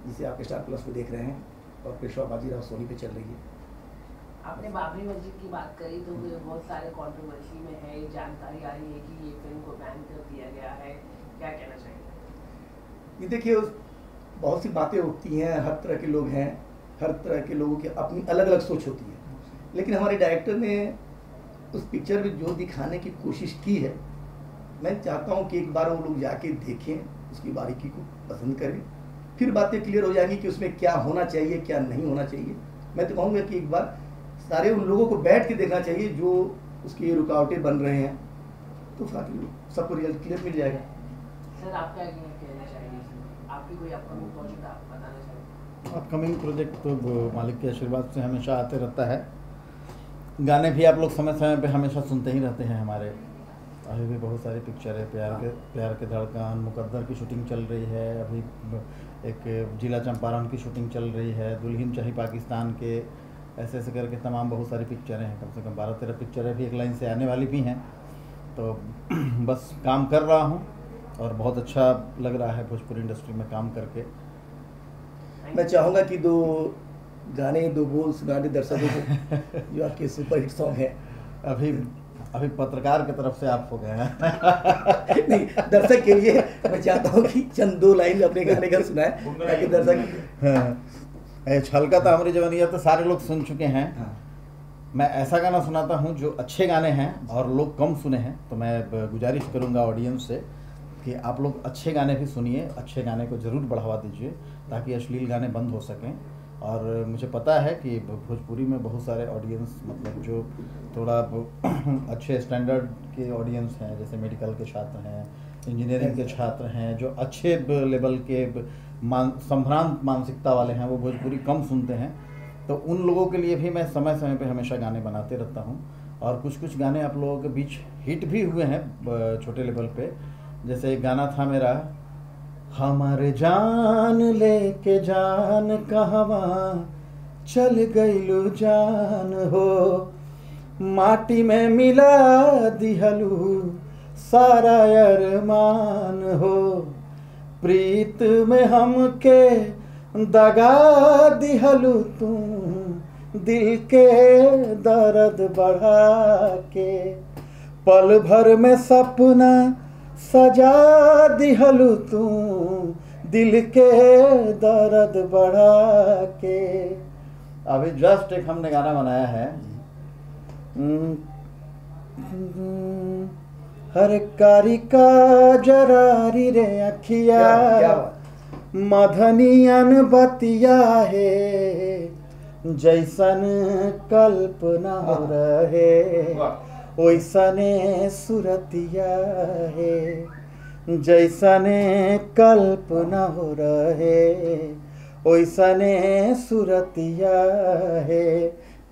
जिसे आप स्टार प्लस पे देख रहे हैं, और पेशवा बाजीराव सोनी पे चल रही है। आपने बाबरी मस्जिद की बात करी तो बहुत सारे कंट्रोवर्सी में है, जानकारी आ रही है कि ये फिल्म को बैन कर दिया गया है, क्या कहना चाहिए? ये देखिए, बहुत सी बातें उठती हैं, हर तरह के लोग हैं, हर तरह के लोगों की अपनी अलग अलग सोच होती है, लेकिन हमारे डायरेक्टर ने उस पिक्चर में जो दिखाने की कोशिश की है, मैं चाहता हूँ कि एक बार वो लोग जाके देखें, उसकी बारीकी को पसंद करें, फिर बातें क्लियर हो जाएंगी कि उसमें क्या होना चाहिए, क्या नहीं होना चाहिए। मैं तो कहूँगा कि एक बार सारे उन लोगों को बैठ के देखना चाहिए जो उसकी रुकावटें बन रहे हैं, तो सबको रिजल्ट क्लियर मिल जाएगा। सर, आपका कहना चाहिए, आपकी कोई अपकमिंग प्रोजेक्ट आप बताना चाहिए? अपकमिंग प्रोजेक्ट तो मालिक के आशीर्वाद से हमेशा आते रहता है। गाने भी आप लोग समय समय पे हमेशा सुनते ही रहते हैं हमारे। अभी भी बहुत सारी पिक्चर है, प्यार के धड़कन, मुकद्दर की शूटिंग चल रही है, अभी एक जिला चंपारण की शूटिंग चल रही है, दुल्हन चाही पाकिस्तान के, ऐसे ऐसे करके तमाम बहुत सारी पिक्चरें हैं। कम से कम 12-13 पिक्चरें भी एक लाइन से आने वाली भी हैं। तो बस काम कर रहा हूँ और बहुत अच्छा लग रहा है भोजपुरी इंडस्ट्री में काम करके। मैं चाहूँगा कि 2 गाने 2 बोल सुना दे दर्शकों को जो आपके सुपरहिट सॉन्ग है। अभी पत्रकार की तरफ से आप हो गए हैं। नहीं, दर्शक के लिए मैं चाहता हूँ कि चंद 2 लाइन अपने गाने का सुनाए ताकि दर्शक छलका था हमारी जवानिया तो सारे लोग सुन चुके हैं। मैं ऐसा गाना सुनाता हूँ जो अच्छे गाने हैं और लोग कम सुने हैं, तो मैं गुजारिश करूँगा ऑडियंस से कि आप लोग अच्छे गाने भी सुनिए, अच्छे गाने को ज़रूर बढ़ावा दीजिए ताकि अश्लील गाने बंद हो सकें। और मुझे पता है कि भोजपुरी में बहुत सारे ऑडियंस मतलब जो थोड़ा अच्छे स्टैंडर्ड के ऑडियंस हैं, जैसे मेडिकल के छात्र हैं, इंजीनियरिंग के छात्र हैं, जो अच्छे लेवल के संभ्रांत मानसिकता वाले हैं, वो भोजपुरी कम सुनते हैं। तो उन लोगों के लिए भी मैं समय समय पे हमेशा गाने बनाते रहता हूँ। और कुछ गाने आप लोगों के बीच हिट भी हुए हैं छोटे लेवल पे। जैसे एक गाना था मेरा, हमारे जान लेके जान कहवा चल गईलू जान हो, माटी में मिला दिहलू सारा अरमान हो, प्रीत में हमके दगा दिहलू तू, दिल के दर्द बढ़ा के, पल भर में सपना सजा दिहलू तू, दिल के दर्द बढ़ा के। अभी जस्ट एक हमने गाना बनाया है, हर कारी का जरारी रे अखिया, मधनियन बतिया है, जैसन कल्पना हो रहे ओइसने सुरतिया है, जैसने कल्पना हो रहे ओइसने सुरतिया है।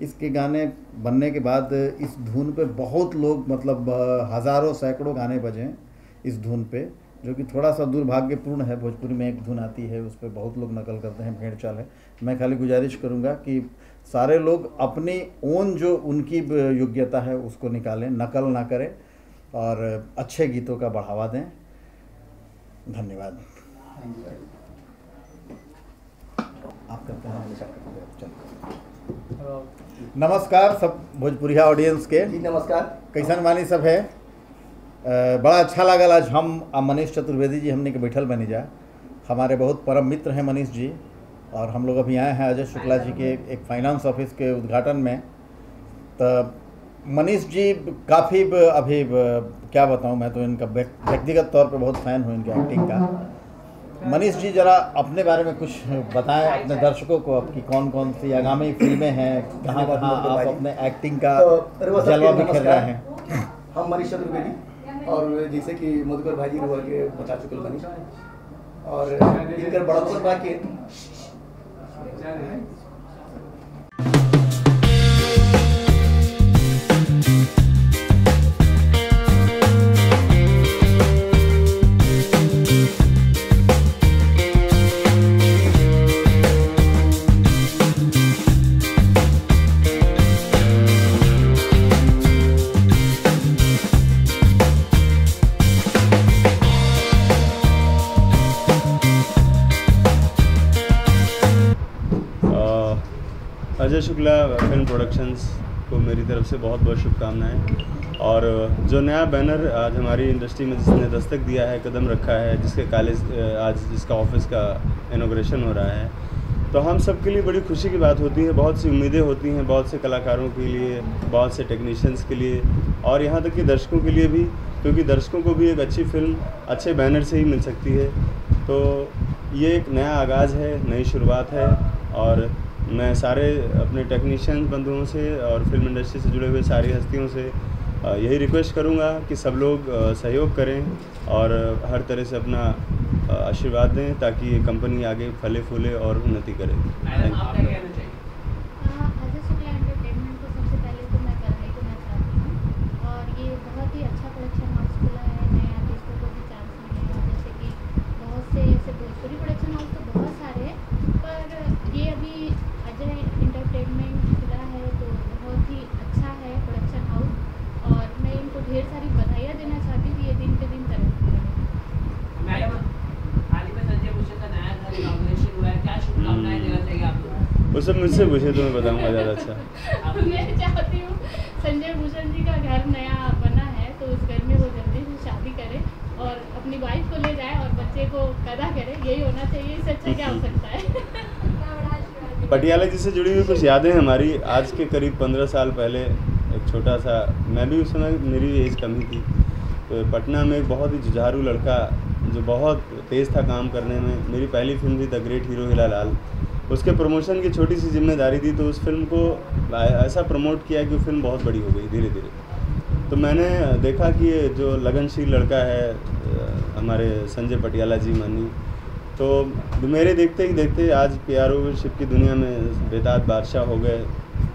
इसके गाने बनने के बाद इस धुन पे बहुत लोग मतलब हज़ारों सैकड़ों गाने बजे इस धुन पे, जो कि थोड़ा सा दुर्भाग्यपूर्ण है। भोजपुरी में एक धुन आती है, उस पर बहुत लोग नकल करते हैं, भेड़ चाल है। मैं खाली गुजारिश करूंगा कि सारे लोग अपनी ओन जो उनकी योग्यता है उसको निकालें, नकल ना करें और अच्छे गीतों का बढ़ावा दें। धन्यवाद। आप करते हैं। नमस्कार सब भोजपुरिया ऑडियंस के। जी नमस्कार। कैसन वानी सब है? बड़ा अच्छा लागल आज हम मनीष चतुर्वेदी जी हमने के बैठल बनी जा। हमारे बहुत परम मित्र हैं मनीष जी, और हम लोग अभी आए हैं अजय शुक्ला जी के एक फाइनेंस ऑफिस के उद्घाटन में। तो मनीष जी काफ़ी अभी क्या बताऊं, मैं तो इनका व्यक्तिगत तौर पे बहुत फ़ैन हूं इनके एक्टिंग का। मनीष जी जरा अपने बारे में कुछ बताएं अपने दर्शकों को, आपकी कौन कौन सी आगामी फिल्में हैं, कहाँ कहाँ आप अपने एक्टिंग का जलवा बिखेर रहे हैं। हम मनीष चतुर्वेदी, और जैसे कि मधुकर भाई जी रुआ के बता चुके मनीष, और इनकर बड़प्पन बाकी अजय शुक्ला फिल्म प्रोडक्शंस को मेरी तरफ से बहुत बहुत शुभकामनाएं। और जो नया बैनर आज हमारी इंडस्ट्री में जिसने दस्तक दिया है, कदम रखा है, जिसके कॉलेज आज जिसका ऑफिस का इनॉग्रेशन हो रहा है, तो हम सब के लिए बड़ी खुशी की बात होती है। बहुत सी उम्मीदें होती हैं, बहुत से कलाकारों के लिए, बहुत से टेक्नीशियंस के लिए, और यहाँ तक कि दर्शकों के लिए भी, क्योंकि दर्शकों को भी एक अच्छी फिल्म अच्छे बैनर से ही मिल सकती है। तो ये एक नया आगाज़ है, नई शुरुआत है, और मैं सारे अपने टेक्नीशियन बंधुओं से और फिल्म इंडस्ट्री से जुड़े हुए सारी हस्तियों से यही रिक्वेस्ट करूंगा कि सब लोग सहयोग करें और हर तरह से अपना आशीर्वाद दें ताकि ये कंपनी आगे फले फूले और उन्नति करे। मैडम आप क्या कहना चाहिए? अजय शुक्ला एंटरटेनमेंट को सबसे पहले तो मैं बधाई देना चाहती हूँ और ये बहुत ही अच्छा प्रोडक्शन हाउस खुला है, नए आर्टिस्टों को भी चांस मिलेगा। जैसे कि बहुत से ऐसे भोजपुरी प्रोडक्शन हाउस तो बहुत सारे हैं, पर ये अभी अजय एंटरटेनमेंट खुला है तो बहुत ही अच्छा है प्रोडक्शन हाउस और मैं इनको ढेर सारी बधाइयाँ देना चाहती हूँ कि ये दिन पे दिन तरक्की करें। मैडम हाल ही में संजय भूषण का नया घर इनॉग्रेशन हुआ है, क्या शुभकामनाएं देना चाहिए आपको? वो सब मुझसे पूछे तो मैं बताऊँगा ज़्यादा अच्छा। मैं चाहती हूँ संजय भूषण जी का घर नया बना है तो उस घर में वो जल्दी से शादी करे और अपनी वाइफ को ले जाए और बच्चे को पैदा करे, यही होना चाहिए। इससे अच्छा क्या हो सकता है? पटियाला जी से जुड़ी हुई कुछ यादें हमारी। आज के करीब 15 साल पहले एक छोटा सा, मैं भी उस समय मेरी एज कम ही थी, तो पटना में एक बहुत ही जुझारू लड़का जो बहुत तेज़ था काम करने में, मेरी पहली फिल्म थी the great hero Hira Lal, उसके प्रमोशन की छोटी सी जिम्मेदारी थी। तो उस फिल्म को ऐसा प्रमोट किया कि वो फिल्म बहुत बड़ी हो गई धीरे धीरे। तो मैंने देखा कि ये जो लगनशील लड़का है हमारे संजय पटियाला जी मानी, तो मेरे देखते ही देखते आज PRO शिप की दुनिया में बेताज बादशाह हो गए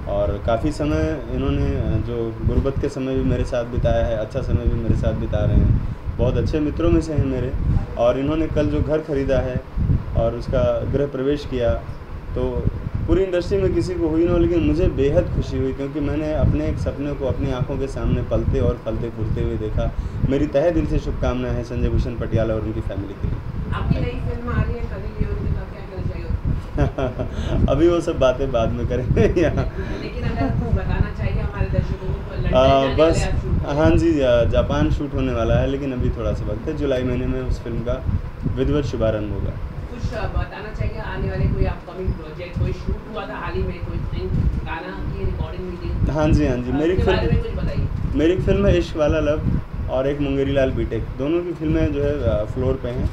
और काफ़ी समय इन्होंने जो गुर्बत के समय भी मेरे साथ बिताया है, अच्छा समय भी मेरे साथ बिता रहे हैं, बहुत अच्छे मित्रों में से हैं मेरे। और इन्होंने कल जो घर ख़रीदा है और उसका गृह प्रवेश किया, तो पूरी इंडस्ट्री में किसी को हुई ना हो, लेकिन मुझे बेहद खुशी हुई क्योंकि मैंने अपने एक सपने को अपनी आंखों के सामने पलते और फलते फूलते हुए देखा। मेरी तहे दिल से शुभकामनाएं हैं संजय भूषण पटियाला और उनकी फैमिली के लिए। आपकी नई फिल्म आ रही है कभी भी, उनके साथ क्या कहना चाहिए? अभी वो सब बातें बाद में करेंगे यहाँ। लेकिन अगर बताना चाहिए हमारे दर्शकों को लंदन बस जाने वाले आप हाँ जी, जापान शूट होने वाला है, लेकिन अभी थोड़ा सा वक्त है। जुलाई महीने में उस फिल्म का विधिवत शुभारंभ होगा। कुछ बताना चाहिए आने वाले कोई अपकमिंग प्रोजेक्ट, कोई शूट हुआ था हाल ही में, कोई गाना की रिकॉर्डिंग हुई थी? हाँ जी, हाँ जी, मेरी फिल्म है इश्क वाला लव और एक मुंगेरी लाल बीटेक, दोनों की फिल्में जो है फ्लोर पे हैं।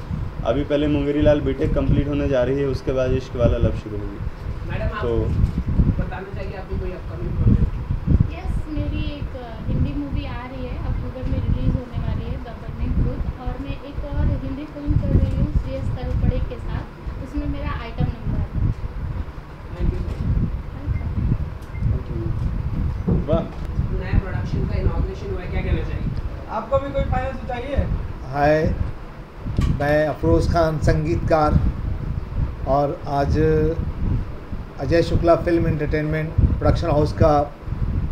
अभी पहले मुंगेरी लाल बीटेक कंप्लीट होने जा रही है, उसके बाद इश्क वाला लव शुरू होगी। मैडम तो बताना चाहिए आपकी कोई अपकमिंग प्रोजेक्ट? यस, मेरी एक हिंदी मूवी आ रही है, अक्टूबर में रिलीज होने वाली है, द बर्निंग ट्रूथ, और मैं एक और हिंदी फिल्म कर रही हूँ CS तलपड़े के साथ, उसमें मेरा आइटम नंबर है। नया प्रोडक्शन का इनॉग्रेशन हुआ है, क्या कहना चाहिए? आपको भी कोई फाइनेंस चाहिए? हाय, मैं अफरोज़ खान संगीतकार, और आज Ajay Shukla film entertainment production house का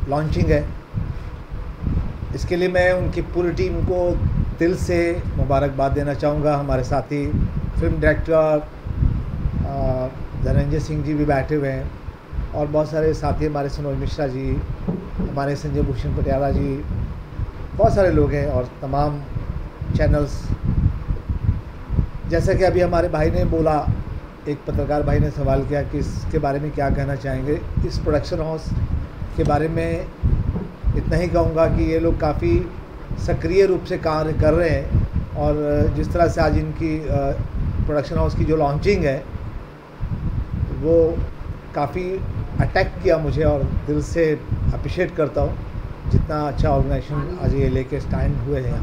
लॉन्चिंग है। इसके लिए मैं उनकी पूरी टीम को दिल से मुबारकबाद देना चाहूँगा। हमारे साथी फिल्म डायरेक्टर धनंजय सिंह जी भी बैठे हुए हैं और बहुत सारे साथी, हमारे सनोज मिश्रा जी, हमारे संजय भूषण पटियाला जी, बहुत सारे लोग हैं और तमाम चैनल्स। जैसा कि अभी हमारे भाई ने बोला, एक पत्रकार भाई ने सवाल किया कि इसके बारे में क्या कहना चाहेंगे। इस प्रोडक्शन हाउस के बारे में इतना ही कहूँगा कि ये लोग काफ़ी सक्रिय रूप से कार्य कर रहे हैं और जिस तरह से आज इनकी प्रोडक्शन हाउस की जो लॉन्चिंग है वो काफ़ी अटैक किया मुझे और दिल से अप्रिशिएट करता हूँ जितना अच्छा ऑर्गेनाइजेशन आज ये लेके स्टैंड हुए हैं।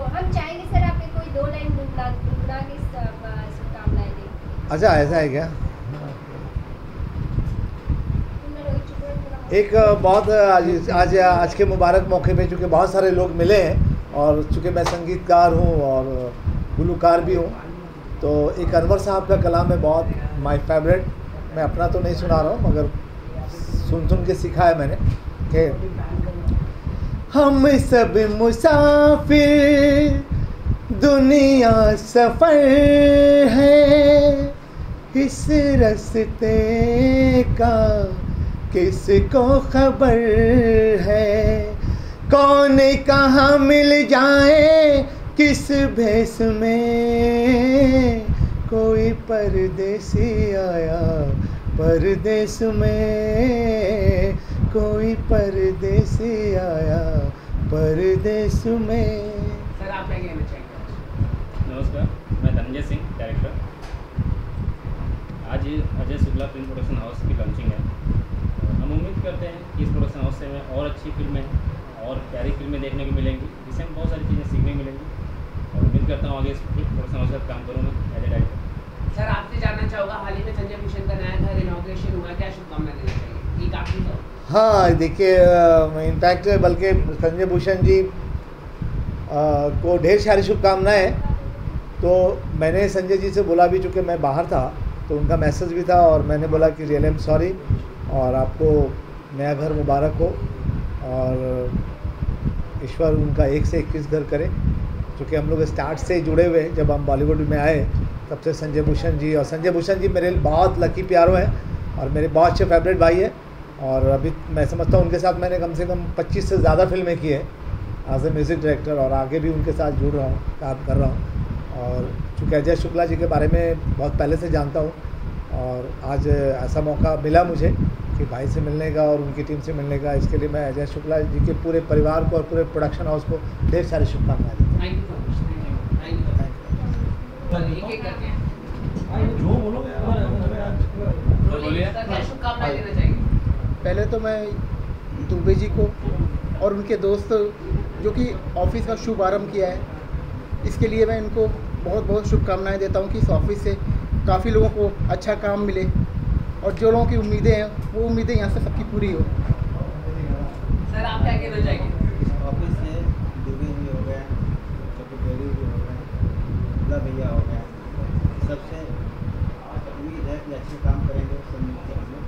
हम चाहेंगे सर आप कोई 2 लाइन गुनगुना के शुभकामनाएं दें। अच्छा, ऐसा है क्या? एक बहुत आज के मुबारक मौके पे चूँकि बहुत सारे लोग मिले हैं और चूँकि मैं संगीतकार हूँ और गुलूकार भी हूँ, तो एक अनवर साहब का कलाम है बहुत माय फेवरेट। मैं अपना तो नहीं सुना रहा हूँ मगर सुन के सीखा है मैंने कि हम सब मुसाफिर दुनिया सफ़र है, इस रास्ते का किसको खबर है, कौन कहाँ मिल जाए किस भेस में, कोई परदेसी आया परदेस में, कोई परदेसी आया परदेस में। सर आप क्या कहना चाहेंगे? नमस्कार, मैं धनंजय सिंह, डायरेक्टर। आज Ajay Shukla film production house की लॉन्चिंग है। हम उम्मीद करते हैं कि इस प्रोडक्शन हाउस से हमें और अच्छी फिल्में और प्यारी फिल्में देखने को मिलेंगी, जिससे हमें बहुत सारी चीज़ें सीखने को मिलेंगी और उम्मीद करता हूँ आगे इस प्रोडक्शन हाउस के साथ काम करूँगा एज ए डायरेक्टर। सर आपसे जानना चाहूँगा, हाल ही में संजय भूषण का नया घर इनॉग्रेशन हुआ, क्या शुभकामनाएं देना चाहिए? एक आखिरी सवाल। हाँ देखिए, इनफैक्ट बल्कि संजय भूषण जी को ढेर सारी शुभकामनाएं। तो मैंने संजय जी से बोला भी, चूँकि मैं बाहर था तो उनका मैसेज भी था, और मैंने बोला कि रियल एम सॉरी, और आपको नया घर मुबारक हो, और ईश्वर उनका 1 से 21 घर करे। क्योंकि हम लोग स्टार्ट से जुड़े हुए हैं, जब हम बॉलीवुड में आए तब से संजय भूषण जी, और संजय भूषण जी मेरे बहुत लकी प्यारो हैं और मेरे बहुत अच्छे फेवरेट भाई हैं। और अभी मैं समझता हूँ उनके साथ मैंने कम से कम 25 से ज़्यादा फिल्में की है एज ए म्यूज़िक डायरेक्टर, और आगे भी उनके साथ जुड़ रहा हूँ, काम कर रहा हूँ। और चूँकि अजय शुक्ला जी के बारे में बहुत पहले से जानता हूँ, और आज ऐसा मौका मिला मुझे कि भाई से मिलने का और उनकी टीम से मिलने का, इसके लिए मैं अजय शुक्ला जी के पूरे परिवार को और पूरे प्रोडक्शन हाउस को ढेर सारी शुभकामनाएं देता हूँ। पहले तो मैं दुबे जी को और उनके दोस्त जो कि ऑफिस का शुभारंभ किया है, इसके लिए मैं इनको बहुत बहुत शुभकामनाएं देता हूं कि इस ऑफिस से काफ़ी लोगों को अच्छा काम मिले, और जो लोगों की उम्मीदें हैं वो उम्मीदें यहाँ से सबकी पूरी हो। सर आप क्या कहना चाहेंगे? ऑफिस से दुबे जी हो गए, चटुपेरी जी हो गए, दुबला भैया हो गए, सबसे उम्मीद है कि अच्छे काम करेंगे, सब मिलकर हम लोग।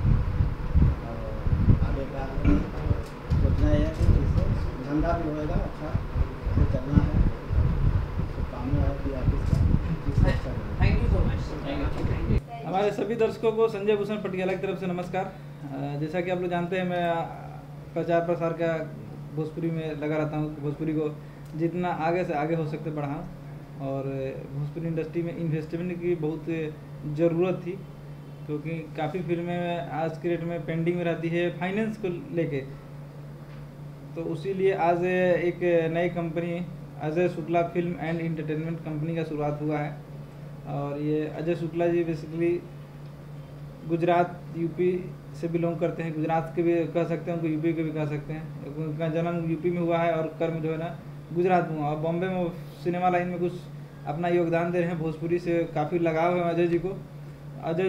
और आगे का सोचना है कि इससे धंधा भी होएगा, अच्छा से चलना है, शुभकामनाएं है कि ऑफिस का अच्छा। Thank you so much. हमारे सभी दर्शकों को संजय भूषण पटियाला की तरफ से नमस्कार। जैसा कि आप लोग जानते हैं, मैं प्रचार प्रसार का भोजपुरी में लगा रहता हूँ, भोजपुरी को जितना आगे से आगे हो सकते बढ़ाऊँ, और भोजपुरी इंडस्ट्री में इन्वेस्टमेंट की बहुत ज़रूरत थी, क्योंकि काफ़ी फिल्में आज के डेट में पेंडिंग में रहती है फाइनेंस को लेके। तो उसी लिए आज एक नई company Ajay Shukla film and entertainment company का शुरुआत हुआ है। और ये अजय शुक्ला जी बेसिकली गुजरात यूपी से बिलोंग करते हैं, गुजरात के भी कह सकते हैं, उनको यूपी के भी कह सकते हैं। उनका जन्म यूपी में हुआ है और कर्म जो है ना गुजरात में हुआ, और बॉम्बे में सिनेमा लाइन में कुछ अपना योगदान दे रहे हैं। भोजपुरी से काफ़ी लगाव है अजय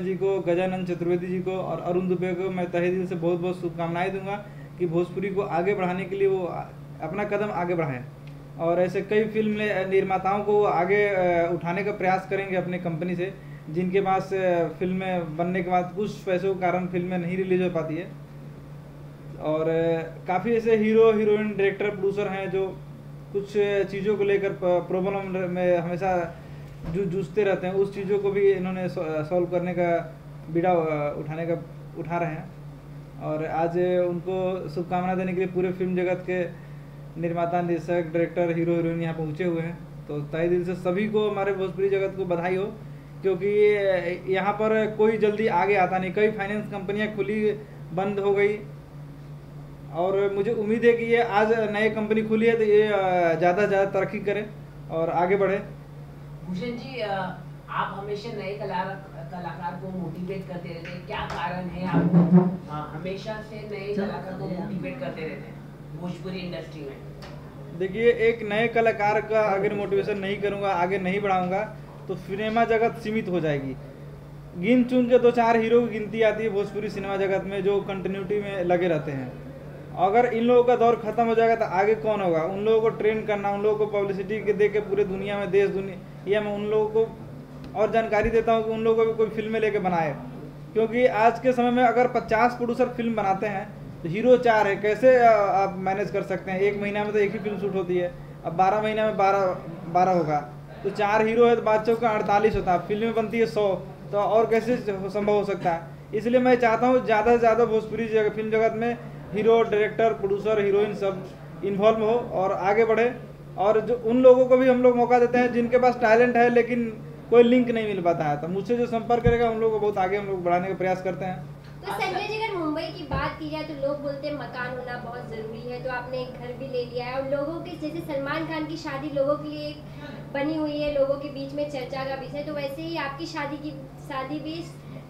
जी को, गजानंद चतुर्वेदी जी को और अरुण दुबे को मैं तहे दिल से बहुत बहुत शुभकामनाएं दूंगा कि भोजपुरी को आगे बढ़ाने के लिए वो अपना कदम आगे बढ़ाएं, और ऐसे कई फिल्म निर्माताओं को आगे उठाने का प्रयास करेंगे अपने कंपनी से, जिनके पास फिल्में बनने के बाद कुछ पैसों के कारण फिल्में नहीं रिलीज हो पाती है। और काफ़ी ऐसे हीरो हीरोइन डायरेक्टर प्रोड्यूसर हैं जो कुछ चीज़ों को लेकर प्रॉब्लम में हमेशा जूझते रहते हैं, उस चीज़ों को भी इन्होंने सॉल्व करने का बीड़ा उठा रहे हैं। और आज उनको शुभकामना देने के लिए पूरे फिल्म जगत के निर्माता, निर्देशक, डायरेक्टर, हीरो हीरोइन यहाँ पहुँचे हुए हैं। तो तहे दिल से सभी को, हमारे भोजपुरी जगत को बधाई हो, क्योंकि यहाँ पर कोई जल्दी आगे आता नहीं। कई फाइनेंस कंपनियाँ खुली बंद हो गई, और मुझे उम्मीद है कि ये आज नई कंपनी खुली है तो ये ज़्यादा से ज़्यादा तरक्की करे और आगे बढ़े। भूषण जी, आप हमेशा नए कलाकार को मोटिवेट करते रहते हैं, क्या कारण है आपको हमेशा से नए कलाकार को मोटिवेट करते रहते हैं भोजपुरी इंडस्ट्री में? देखिए, एक नए कलाकार का अगर मोटिवेशन नहीं करूँगा, आगे नहीं बढ़ाऊँगा, तो सिनेमा जगत सीमित हो जाएगी। गिन चुन के 2-4 हीरो की गिनती आती है भोजपुरी सिनेमा जगत में जो कंटिन्यूटी में लगे रहते हैं। अगर इन लोगों का दौर खत्म हो जाएगा तो आगे कौन होगा? उन लोगों को ट्रेन करना, उन लोगों को पब्लिसिटी के दे के पूरे दुनिया में, देश दुनिया में उन लोगों को और जानकारी देता हूँ कि उन लोगों को भी कोई फिल्में लेके बनाए। क्योंकि आज के समय में अगर 50 प्रोड्यूसर फिल्म बनाते हैं तो हीरो 4 है, कैसे आप मैनेज कर सकते हैं? 1 महीना में तो एक ही फिल्म शूट होती है, अब 12 महीना में 12 होगा, तो 4 हीरो है तो बादशाह का 48 होता है, फिल्में बनती है 100, तो और कैसे संभव हो सकता है? इसलिए मैं चाहता हूँ ज़्यादा से ज़्यादा भोजपुरी फिल्म जगत में हीरो, डायरेक्टर, प्रोड्यूसर, हीरोइन सब इन्वॉल्व हो और आगे बढ़े। और जो उन लोगों को भी हम लोग मौका देते हैं जिनके पास टैलेंट है लेकिन कोई लिंक नहीं मिल पाता है, तो मुझसे जो संपर्क करेगा उन लोगों को बहुत आगे हम लोग बढ़ाने का प्रयास करते हैं। तो संजय जी, अगर मुंबई की बात की जाए तो लोग बोलते हैं मकान होना बहुत ज़रूरी है, तो आपने एक घर भी ले लिया है, और लोगों के जैसे सलमान खान की शादी लोगों के लिए बनी हुई है, लोगों के बीच में चर्चा का विषय, तो वैसे ही आपकी शादी भी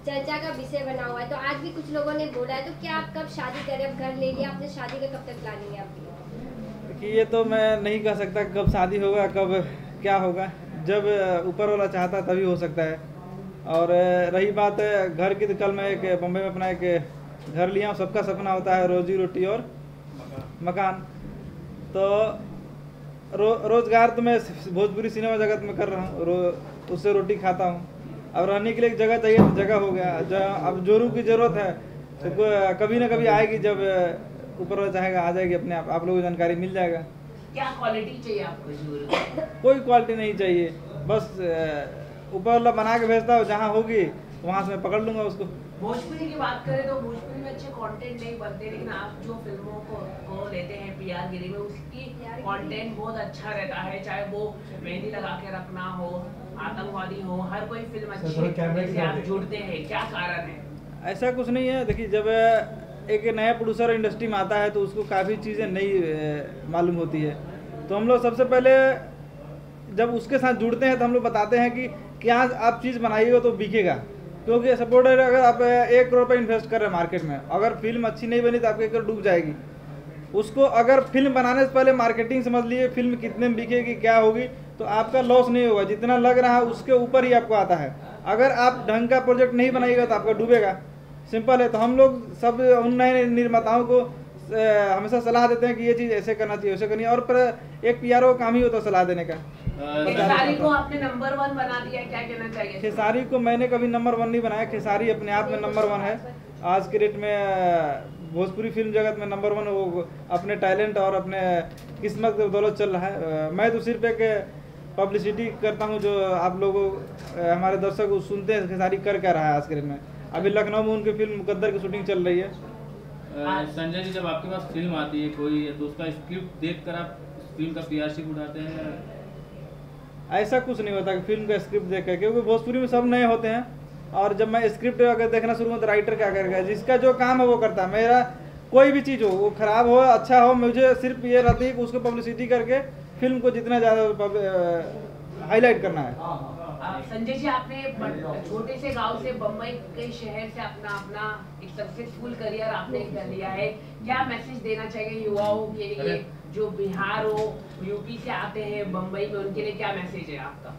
चर्चा का विषय बना हुआ है। तो आज भी कुछ लोगों ने बोला है, तो क्या आप कब शादी करें? अब घर ले लिया आपने, शादी का कब तक प्लानिंग है आपकी? देखिए, ये तो मैं नहीं कह सकता कब शादी होगा, कब क्या होगा, जब ऊपर वाला चाहता तभी हो सकता है। और रही बात घर की, तो कल मैं एक बम्बई में अपना एक घर लिया हूँ। सबका सपना होता है रोजी रोटी और मकान। तो रोज़गार तो मैं भोजपुरी सिनेमा जगत में कर रहा हूँ, उससे रोटी खाता हूँ। अब रहने के लिए एक जगह चाहिए, तो जगह हो गया। अब जोरू की ज़रूरत है तो कभी ना कभी आएगी, जब ऊपर वाला चाहेगा आ जाएगी अपने आप लोगों को जानकारी मिल जाएगा। क्या क्वालिटी चाहिए आपको जोरू? कोई क्वालिटी नहीं चाहिए, बस ऊपर वाला बना के भेजता हो, जहाँ होगी वहाँ से मैं पकड़ लूँगा उसको। भोजपुरी की बात करें तो भोजपुरी में अच्छे कंटेंट नहीं बनते, लेकिन आप जो फिल्मों को लेते हैं PR गिरी में, उसकी कंटेंट बहुत अच्छा रहता है। चाहे वो मेहंदी लगा के रखना हो, आतंकवादी हो, हर कोई फिल्म अच्छी से आप जुड़ते हैं। क्या कारण है? ऐसा कुछ नहीं है। देखिए, जब एक नया प्रोड्यूसर इंडस्ट्री में आता है तो उसको काफ़ी चीज़ें नई मालूम होती है। तो हम लोग सबसे पहले जब उसके साथ जुड़ते हैं तो हम लोग बताते हैं कि क्या आप चीज़ बनाइएगा तो बिकेगा। क्योंकि सपोर्ट है, अगर आप 1 करोड़ रुपये इन्वेस्ट कर रहे हैं मार्केट में, अगर फिल्म अच्छी नहीं बनी तो आपकी 1 करोड़ डूब जाएगी। उसको अगर फिल्म बनाने से पहले मार्केटिंग समझ लिए, फिल्म कितने में बिकेगी, क्या होगी, तो आपका लॉस नहीं होगा। जितना लग रहा है उसके ऊपर ही आपको आता है। अगर आप ढंग का प्रोजेक्ट नहीं बनाइएगा तो आपका डूबेगा। सिंपल है। तो हम लोग सब उन नए निर्माताओं को हमेशा सलाह देते हैं कि ये चीज़ ऐसे करना चाहिए, वैसे करनी है। और पर एक PR का काम ही होता है सलाह देने का। खेसारी को आपने नंबर 1 बना दिया, क्या कहना चाहिए? खेसारी को मैंने कभी नंबर 1 नहीं बनाया। खेसारी अपने आप में नंबर 1 है। आज के डेट में भोजपुरी फिल्म जगत में नंबर 1 वो अपने टैलेंट और अपने किस्मत के बदौलत चल रहा है। मैं तो सिर्फ एक पब्लिसिटी करता हूँ, जो आप लोगों हमारे दर्शक सुनते हैं खेसारी कर क्या रहा है आज के डेट में। अभी लखनऊ में उनकी फिल्म मुकद्दर की शूटिंग चल रही है। संजय जी, जब आपके पास फिल्म आती है कोई, तो उसका स्क्रिप्ट देखकर आप फिल्म का PR उठाते हैं? ऐसा कुछ नहीं होता कि फिल्म का स्क्रिप्ट देख कर, क्योंकि भोजपुरी में सब नए होते हैं। और जब मैं स्क्रिप्ट अगर देखना शुरू में तो राइटर क्या करेगा, जिसका जो काम है वो करता है। मेरा कोई भी चीज़ हो, वो खराब हो अच्छा हो, मुझे सिर्फ ये रहती है कि उसको पब्लिसिटी करके फिल्म को जितना ज़्यादा हाईलाइट करना है। संजय जी, आपने छोटे से गांव से बम्बई के शहर से अपना एक सक्सेसफुल करियर आपने कर लिया है। क्या मैसेज देना चाहिए युवाओं के लिए जो बिहार हो, UP से आते हैं बम्बई में, उनके लिए क्या मैसेज है आपका?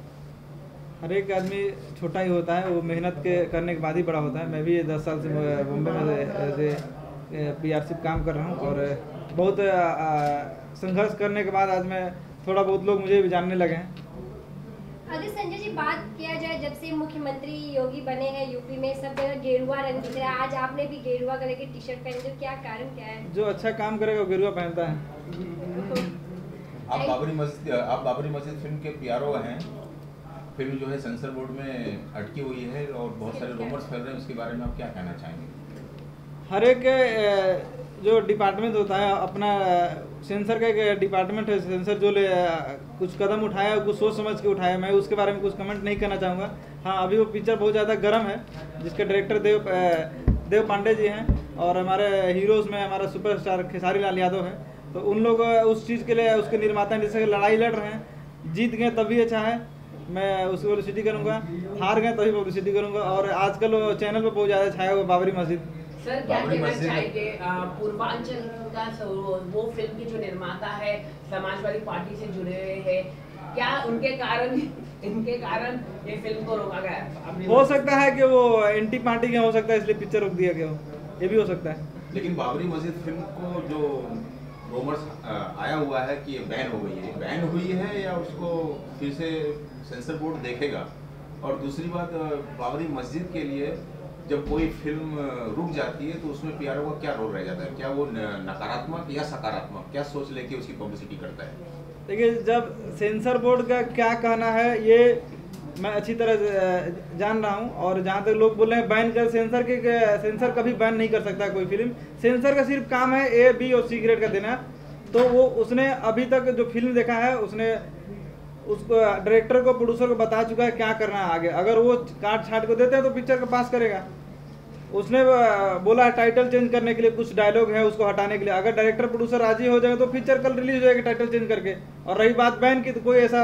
हर एक आदमी छोटा ही होता है, वो मेहनत करने के बाद ही बड़ा होता है। मैं भी 10 साल से बम्बई में ऐसे PR काम कर रहा हूँ, और बहुत संघर्ष करने के बाद आज मैं थोड़ा बहुत लोग मुझे भी जानने लगे हैं। अगर संजय जी बात किया जाए, जब से मुख्यमंत्री योगी बने हैं UP में, सब जगह गेरुआ रंग दिख रहा है। आज आपने भी गेरुआ कलर की टी-शर्ट पहनी, तो क्या कारण क्या है? जो अच्छा काम करेगा वो गेरुआ पहनता है। आप बाबरी मस्जिद फिल्म के PRO हैं। फिल्म जो है सेंसर बोर्ड में अटकी हुई है और बहुत सारे रूमर्स फैल रहे हैं, उसके बारे में आप क्या कहना चाहेंगे? हर एक जो डिपार्टमेंट होता है, अपना सेंसर का एक डिपार्टमेंट है। सेंसर जो कुछ कदम उठाया, कुछ सोच समझ के उठाया, मैं उसके बारे में कुछ कमेंट नहीं करना चाहूँगा। हाँ, अभी वो पिक्चर बहुत ज़्यादा गर्म है, जिसके डायरेक्टर देव पांडे जी हैं, और हमारे हीरोज़ में हमारा सुपरस्टार खेसारी लाल यादव है। तो उन लोग उस चीज़ के लिए उसके निर्माता हैं, जैसे लड़ाई लड़ रहे हैं। जीत गए तभी अच्छा है, मैं उसकी पब्लिसिटी करूँगा। हार गए तभी पब्लिसिटी करूँगा। और आजकल वो चैनल पर बहुत ज़्यादा छाया हुआ बाबरी मस्जिद। सर, क्या कहना चाहेंगे पूर्वांचल का वो फिल्म के जो निर्माता है समाजवादी पार्टी से जुड़े हुए हैं, क्या इनके कारण ये फिल्म को रोका गया? हो सकता है कि वो एंटी पार्टी के हो सकता है, इसलिए पिक्चर रोक दिया गया हो, ये भी हो सकता है। लेकिन बाबरी मस्जिद फिल्म को जो रूमर्स आया हुआ है कि ये बैन हो गई है, बैन हुई है या उसको फिर से सेंसर बोर्ड देखेगा? और दूसरी बात, बाबरी मस्जिद के लिए जब कोई फिल्म रुक जाती है तो उसमें PRO का क्या रोल रह जाता है? क्या वो नकारात्मक या सकारात्मक, क्या सोच लेके उसकी पब्लिसिटी करता है? देखिए, जब सेंसर बोर्ड का क्या कहना है ये मैं अच्छी तरह जान रहा हूँ। और जहाँ तक लोग बोल रहे हैं बैन कर, सेंसर कभी बैन नहीं कर सकता कोई फिल्म। सेंसर का सिर्फ काम है A, B और C ग्रेड का देना। तो वो उसने अभी तक जो फिल्म देखा है, उसने उसको डायरेक्टर को, प्रोड्यूसर को बता चुका है क्या करना है आगे। अगर वो काट छाट को देते हैं तो पिक्चर को पास करेगा। उसने बोला है टाइटल चेंज करने के लिए, कुछ डायलॉग है उसको हटाने के लिए। अगर डायरेक्टर प्रोड्यूसर राजी हो जाए तो पिक्चर कल रिलीज हो जाएगी टाइटल चेंज करके। और रही बात बैन की, तो कोई ऐसा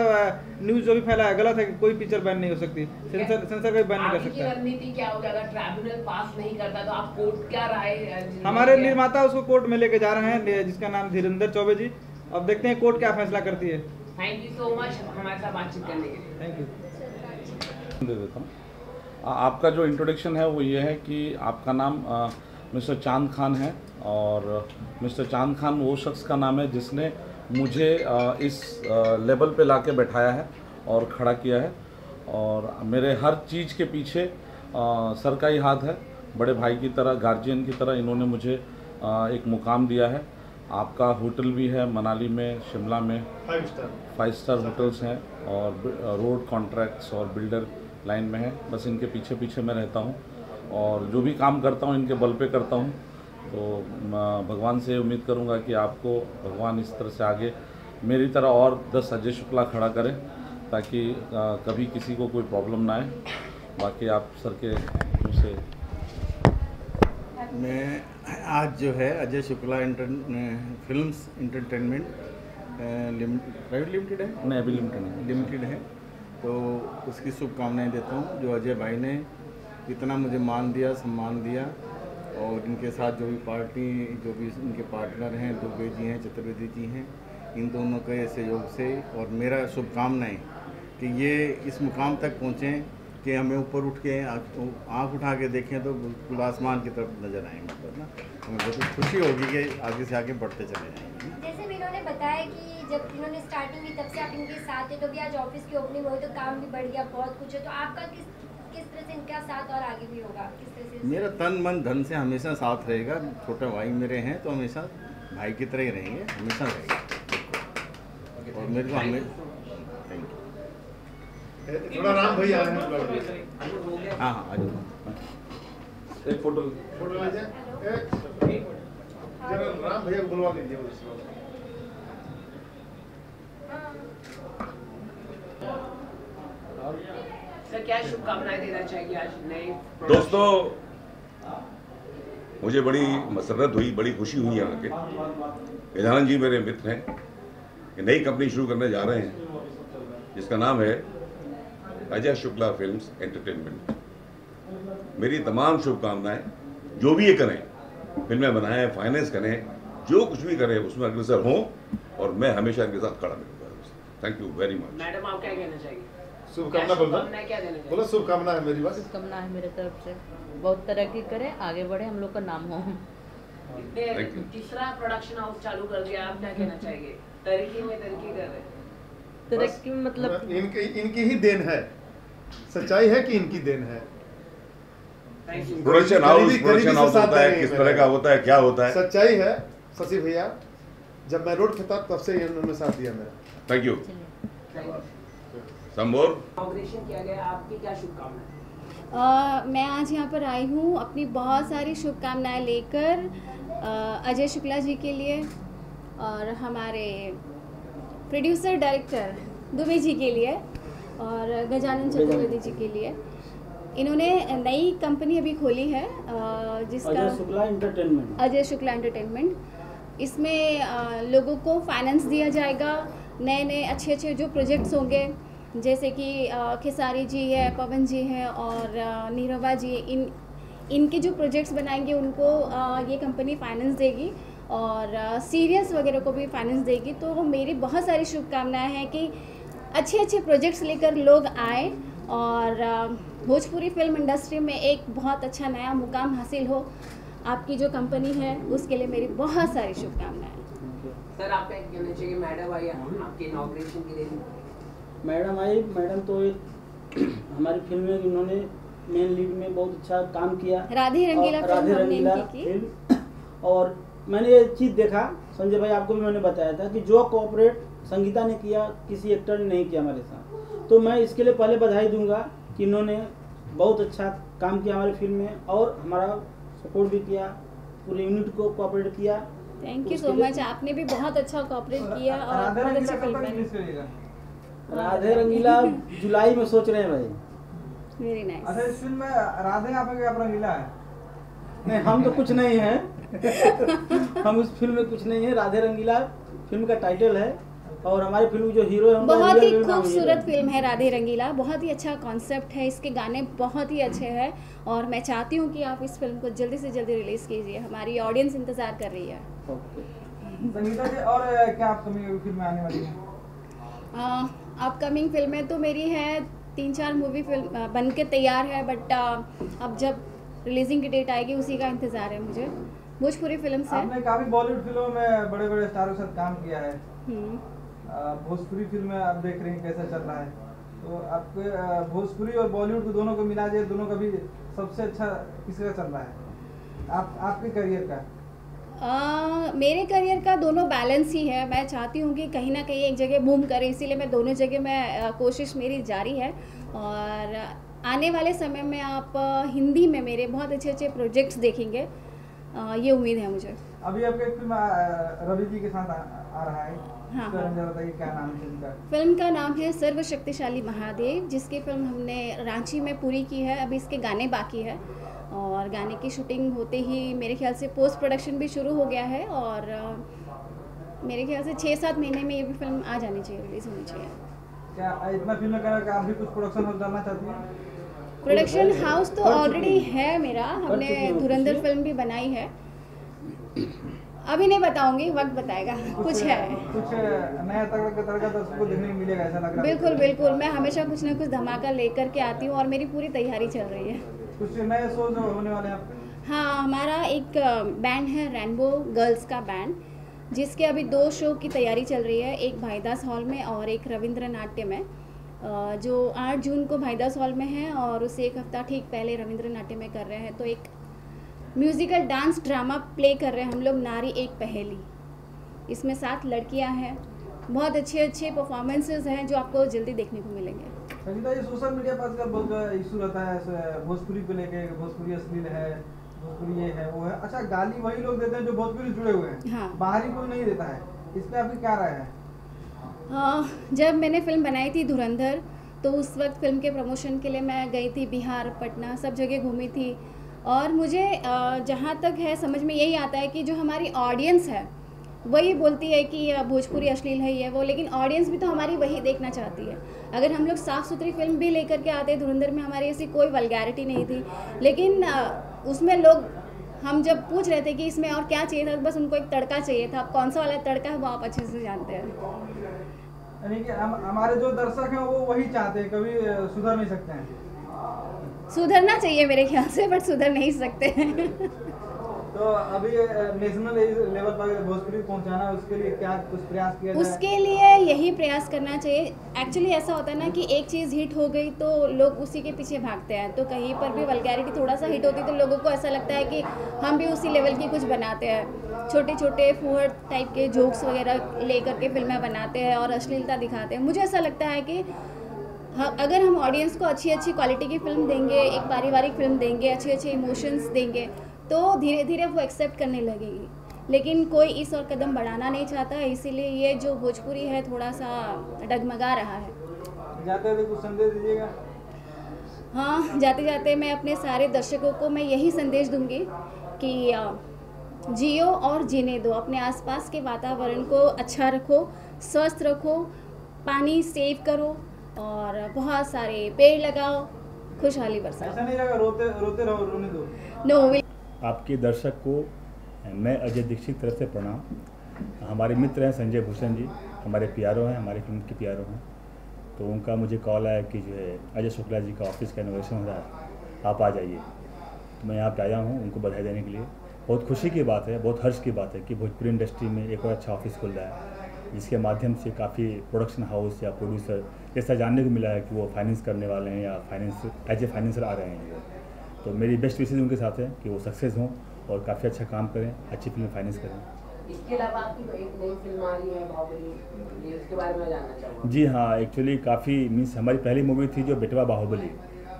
न्यूज जो भी फैला है गलत है कि कोई पिक्चर बैन नहीं हो सकती। सेंसर का बैन नहीं कर सकता। रणनीति क्या होगा अगर ट्राइब्यूनल पास नहीं करता तो आप कोर्ट क्या राय? हमारे निर्माता उसको कोर्ट में लेके जा रहे हैं, जिसका नाम धीरेंद्र चौबे जी। अब देखते हैं कोर्ट क्या फैसला करती है। थैंक यू सो मच हमारे साथ बातचीत करने के लिए। Thank you. दे देता हूँ। आपका जो इंट्रोडक्शन है वो ये है कि आपका नाम मिस्टर चांद खान है, और मिस्टर चांद खान वो शख्स का नाम है जिसने मुझे इस लेवल पे लाके बैठाया है और खड़ा किया है, और मेरे हर चीज़ के पीछे सर का ही हाथ है। बड़े भाई की तरह, गार्जियन की तरह इन्होंने मुझे एक मुकाम दिया है। आपका होटल भी है मनाली में, शिमला में 5 स्टार होटल्स हैं, और रोड कॉन्ट्रैक्ट्स और बिल्डर लाइन में है। बस इनके पीछे पीछे मैं रहता हूँ, और जो भी काम करता हूँ इनके बल पे करता हूँ। तो भगवान से उम्मीद करूँगा कि आपको भगवान इस तरह से आगे मेरी तरह और 10 अजय शुक्ला खड़ा करें, ताकि कभी किसी को कोई प्रॉब्लम ना आए। बाकी आप सर के मुँह से। मैं आज जो है Ajay Shukla films entertainment private limited है, नहीं अभी लिमिटेड है, तो उसकी शुभकामनाएं देता हूँ। जो अजय भाई ने इतना मुझे मान दिया, सम्मान दिया, और इनके साथ जो भी इनके पार्टनर हैं, दुबे जी हैं, चतुर्वेदी जी हैं, इन दोनों के सहयोग से, और मेरा शुभकामनाएं कि ये इस मुकाम तक पहुँचें कि हमें ऊपर उठ के आँख उठा के देखें तो बिल्कुल आसमान की तरफ नजर आएंगे, मतलब ना हमें बहुत खुशी होगी कि आगे से आगे बढ़ते चले जाएंगे। जैसे भी इन्होंने बताया कि जब इन्होंने स्टार्टिंग की तब से आप इनके साथ थे, तो भी आज ऑफिस की ओपनिंग हुई तो काम भी बढ़ गया, बहुत कुछ है, तो आपका किस तरह से इनका साथ और आगे भी होगा, किस तरह से? मेरा तन मन धन से हमेशा साथ रहेगा। छोटे भाई मेरे हैं तो हमेशा भाई की तरह ही रहेंगे, हमेशा रहेगा। और मेरे को हमें थोड़ा राम भैया हाँ हाँ आ जाओ, एक फोटो ले जाए, जरा राम भैया को बुलवा लीजिए। सर क्या शुभकामनाएं देना चाहिए आज नए? दोस्तों, मुझे बड़ी मसरत हुई, बड़ी खुशी हुई यहाँ के इधान जी मेरे मित्र हैं कि नई कंपनी शुरू करने जा रहे हैं जिसका नाम है अजय शुक्ला फिल्म्स एंटरटेनमेंट। मेरी तमाम शुभकामनाएं, जो भी ये करें, फिल्में बनाएं, फाइनेंस करें, जो कुछ भी करें उसमें अग्रसर हों, और मैं हमेशा इनके साथ खड़ा रहूँगा। Thank you very much. Madam आप क्या कहना चाहिए? शुभकामना बोलो, शुभकामना है मेरी बात। शुभकामना है मेरे तरफ से, बहुत तरक्की करें, आगे बढ़े, हम लोग का नाम हो। तीसरा प्रोडक्शन हाउस चालू कर दिया, आप क्या कहना चाहिए? तरक्की में तरक्की कर रहे हैं। तरक्की मतलब इनकी ही देन है, सच्चाई है कि इनकी देन है। प्रोडक्शन हाउस होता है, किस तरह का होता है, क्या होता है? सच्चाई है शशि भैया, जब मैं रोड पे था तब से इन्होंने साथ दिया मेरा। Thank you. इनॉग्रेशन किया गया, आपकी क्या शुभकामनाएं? मैं आज यहाँ पर आई हूँ अपनी बहुत सारी शुभकामनाएं लेकर अजय शुक्ला जी के लिए, और हमारे प्रोड्यूसर डायरेक्टर दुबे जी के लिए, और गजानन चतुर्वेदी जी के लिए। इन्होंने नई कंपनी अभी खोली है जिसका अजय शुक्ला एंटरटेनमेंट। अजय शुक्ला एंटरटेनमेंट। इसमें लोगों को फाइनेंस दिया जाएगा, नए नए अच्छे अच्छे जो प्रोजेक्ट्स होंगे, जैसे कि खेसारी जी है, पवन जी है और नीरवा जी, इनके जो प्रोजेक्ट्स बनाएंगे उनको ये कंपनी फाइनेंस देगी, और सीरियल्स वगैरह को भी फाइनेंस देगी। तो मेरी बहुत सारी शुभकामनाएं हैं कि अच्छे अच्छे प्रोजेक्ट्स लेकर लोग आए, और भोजपुरी फिल्म इंडस्ट्री में एक बहुत अच्छा नया मुकाम हासिल हो। आपकी जो कंपनी है उसके लिए मेरी बहुत सारी शुभकामनाएं। सर आप क्या कहना चाहिए? मैडम आई आपके इनॉग्रेशन के लिए। मैडम तो हमारी फिल्म में इन्होंने मेन लीड में बहुत अच्छा काम किया, राधे रंगीला फिल्म। और मैंने ये चीज़ देखा, संजय भाई आपको भी मैंने बताया था कि जो कोऑपरेट संगीता ने किया किसी एक्टर ने नहीं किया हमारे साथ। तो मैं इसके लिए पहले बधाई दूंगा कि इन्होंने बहुत अच्छा काम किया हमारी फिल्म में, और हमारा सपोर्ट भी किया, पूरे यूनिट को कोऑपरेट किया। थैंक यू सो मच, आपने भी बहुत अच्छा कोऑपरेट किया और बहुत अच्छी फिल्म बनी। राधे रंगीला जुलाई में सोच रहे हैं भाई। Very nice. अच्छा, इस फिल्म में राधे यहाँ पे क्या रंगीला है? नहीं, हम तो कुछ नहीं है हम उस फिल्म में कुछ नहीं है। राधे रंगीला फिल्म का टाइटल है, और हमारी फिल्म जो हीरो है बहुत ही खूबसूरत फिल्म है राधे रंगीला। बहुत ही अच्छा कॉन्सेप्ट है, इसके गाने बहुत ही अच्छे हैं, और मैं चाहती हूँ कि आप इस फिल्म को जल्दी से जल्दी रिलीज कीजिए। हमारी ऑडियंस इंतजार कर रही है। संगीता जी, और क्या आप फिल्म में आने वाली है? अपकमिंग फिल्में तो मेरी है 3-4 मूवी फिल्म बन के तैयार है, बट अब जब रिलीजिंग की डेट आएगी उसी का इंतज़ार है मुझे। भोजपुरी फिल्म से आपने काफ़ी बॉलीवुड फिल्मों में बड़े बड़े स्टारों के साथ काम किया है। भोजपुरी फिल्म में आप देख रहे हैं कैसा चल रहा है, तो आपके भोजपुरी और बॉलीवुड को दोनों को मिला जाए, दोनों का भी सबसे अच्छा किसका चल रहा है आपके करियर का? मेरे करियर का दोनों बैलेंस ही है। मैं चाहती हूँ कि कहीं ना कहीं एक जगह बूम करे, इसीलिए मैं दोनों जगह में कोशिश मेरी जारी है। और आने वाले समय में आप हिंदी में मेरे बहुत अच्छे अच्छे प्रोजेक्ट्स देखेंगे, ये उम्मीद है मुझे। अभी आपका एक फिल्म रवि जी के साथ आ रहा है। हाँ, बताइए क्या नाम है फिल्म का? फिल्म का नाम है सर्वशक्तिशाली महादेव, जिसकी फिल्म हमने रांची में पूरी की है। अभी इसके गाने बाकी है और गाने की शूटिंग होते ही मेरे ख्याल से पोस्ट प्रोडक्शन भी शुरू हो गया है और मेरे ख्याल से 6-7 महीने में ये भी फिल्म आ जानी चाहिए, रिलीज होनी चाहिए। क्या इतना फिल्म का आप भी कुछ प्रोडक्शन हाउस डालना चाहती हैं? प्रोडक्शन हाउस तो ऑलरेडी है मेरा, हमने धुरंधर फिल्म भी बनाई है। अभी नहीं बताऊंगी, वक्त बताएगा। कुछ है, कुछ नया तड़का दर्शकों को देखने को मिलेगा ऐसा लग रहा है? बिल्कुल बिल्कुल, मैं हमेशा कुछ ना कुछ धमाका लेकर के आती हूँ और मेरी पूरी तैयारी चल रही है। कुछ नए शो जो होने वाले हैं? हाँ, हमारा एक बैंड है रेनबो गर्ल्स का बैंड, जिसके अभी 2 शो की तैयारी चल रही है, एक भाईदास हॉल में और एक रविंद्र नाट्य में। जो 8 जून को भाईदास हॉल में है और उससे एक हफ्ता ठीक पहले रविंद्र नाट्य में कर रहे हैं। तो एक म्यूज़िकल डांस ड्रामा प्ले कर रहे हैं हम लोग, नारी एक पहेली। इसमें 7 लड़कियां हैं, बहुत अच्छे अच्छे परफॉर्मेंसेस हैं जो आपको जल्दी देखने को मिलेंगे। संगीता, ये सोशल मीडिया पर आजकल बहुत इशू रहता है भोजपुरी को लेके, भोजपुरी अश्लील है, भोजपुरी ये है वो है। अच्छा, गाली वही लोग देते हैं जो भोजपुरी जुड़े हुए हैं। हाँ। बाहरी कोई नहीं देता है, इस पर आपकी क्या राय है? जब मैंने फिल्म बनाई थी धुरंधर, तो उस वक्त फिल्म के प्रमोशन के लिए मैं गई थी बिहार, पटना, सब जगह घूमी थी। और मुझे जहाँ तक है समझ में यही आता है कि जो हमारी ऑडियंस है वही बोलती है कि भोजपुरी अश्लील है ये वो, लेकिन ऑडियंस भी तो हमारी वही देखना चाहती है। अगर हम लोग साफ़ सुथरी फिल्म भी लेकर के आते, धुरंधर में हमारी ऐसी कोई वल्गैरिटी नहीं थी, लेकिन उसमें लोग हम जब पूछ रहे थे कि इसमें और क्या चाहिए था, बस उनको एक तड़का चाहिए था। अब कौन सा वाला तड़का है वो आप अच्छे से जानते हैं। यानी कि हमारे जो दर्शक हैं वो वही चाहते हैं, कभी सुधर नहीं सकते हैं। सुधरना चाहिए मेरे ख्याल से, बट सुधर नहीं सकते हैं। तो अभी नेशनल लेवल पर भोजपुरी पहुंचाना, उसके लिए क्या कुछ प्रयास किया जाए? उसके लिए यही प्रयास करना चाहिए। एक्चुअली ऐसा होता है ना कि एक चीज़ हिट हो गई तो लोग उसी के पीछे भागते हैं, तो कहीं पर भी वल्गैरिटी थोड़ा सा हिट होती तो लोगों को ऐसा लगता है कि हम भी उसी लेवल की कुछ बनाते हैं। छोटे छोटे फूहड़ टाइप के जोक्स वगैरह लेकर के फिल्में बनाते हैं और अश्लीलता दिखाते हैं। मुझे ऐसा लगता है कि अगर हम ऑडियंस को अच्छी अच्छी क्वालिटी की फिल्म देंगे, एक पारिवारिक फिल्म देंगे, अच्छे अच्छे इमोशंस देंगे, तो धीरे धीरे वो एक्सेप्ट करने लगेगी। लेकिन कोई इस और कदम बढ़ाना नहीं चाहता है, इसीलिए ये जो भोजपुरी है थोड़ा सा डगमगा रहा है। जाते हुए कुछ संदेश दीजिएगा? हाँ, जाते जाते मैं अपने सारे दर्शकों को मैं यही संदेश दूंगी कि जियो और जीने दो। अपने आसपास के वातावरण को अच्छा रखो, स्वस्थ रखो, पानी सेव करो और बहुत सारे पेड़ लगाओ, खुशहाली बरसाओ। ऐसा नहीं लगा रोते रहो, रोने दो? नो। आपके दर्शक को मैं अजय दीक्षित तरफ से प्रणाम। हमारे मित्र हैं संजय भूषण जी, हमारे प्यारो हैं, हमारी फिल्म के प्यारो हैं। तो उनका मुझे कॉल आया कि जो है अजय शुक्ला जी का ऑफिस का इनोवेशन हो रहा है, आप आ जाइए। तो मैं यहाँ पे आया हूँ उनको बधाई देने के लिए। बहुत खुशी की बात है, बहुत हर्ष की बात है कि भोजपुरी इंडस्ट्री में एक और अच्छा ऑफिस खुल रहा है, जिसके माध्यम से काफ़ी प्रोडक्शन हाउस या प्रोड्यूसर ऐसा जानने को मिला है कि वो फाइनेंस करने वाले हैं या एज ए फाइनेंसर आ रहे हैं। तो मेरी बेस्ट विशेज़ उनके साथ है कि वो सक्सेस हों और काफ़ी अच्छा काम करें, अच्छी फिल्म फाइनेंस करें। इसके अलावा आपकी एक नई फिल्म आ रही है बाहुबली, उसके बारे में जानना चाहूँगा। जी हाँ, एक्चुअली काफ़ी मीन्स हमारी पहली मूवी थी जो बेटवा बाहुबली,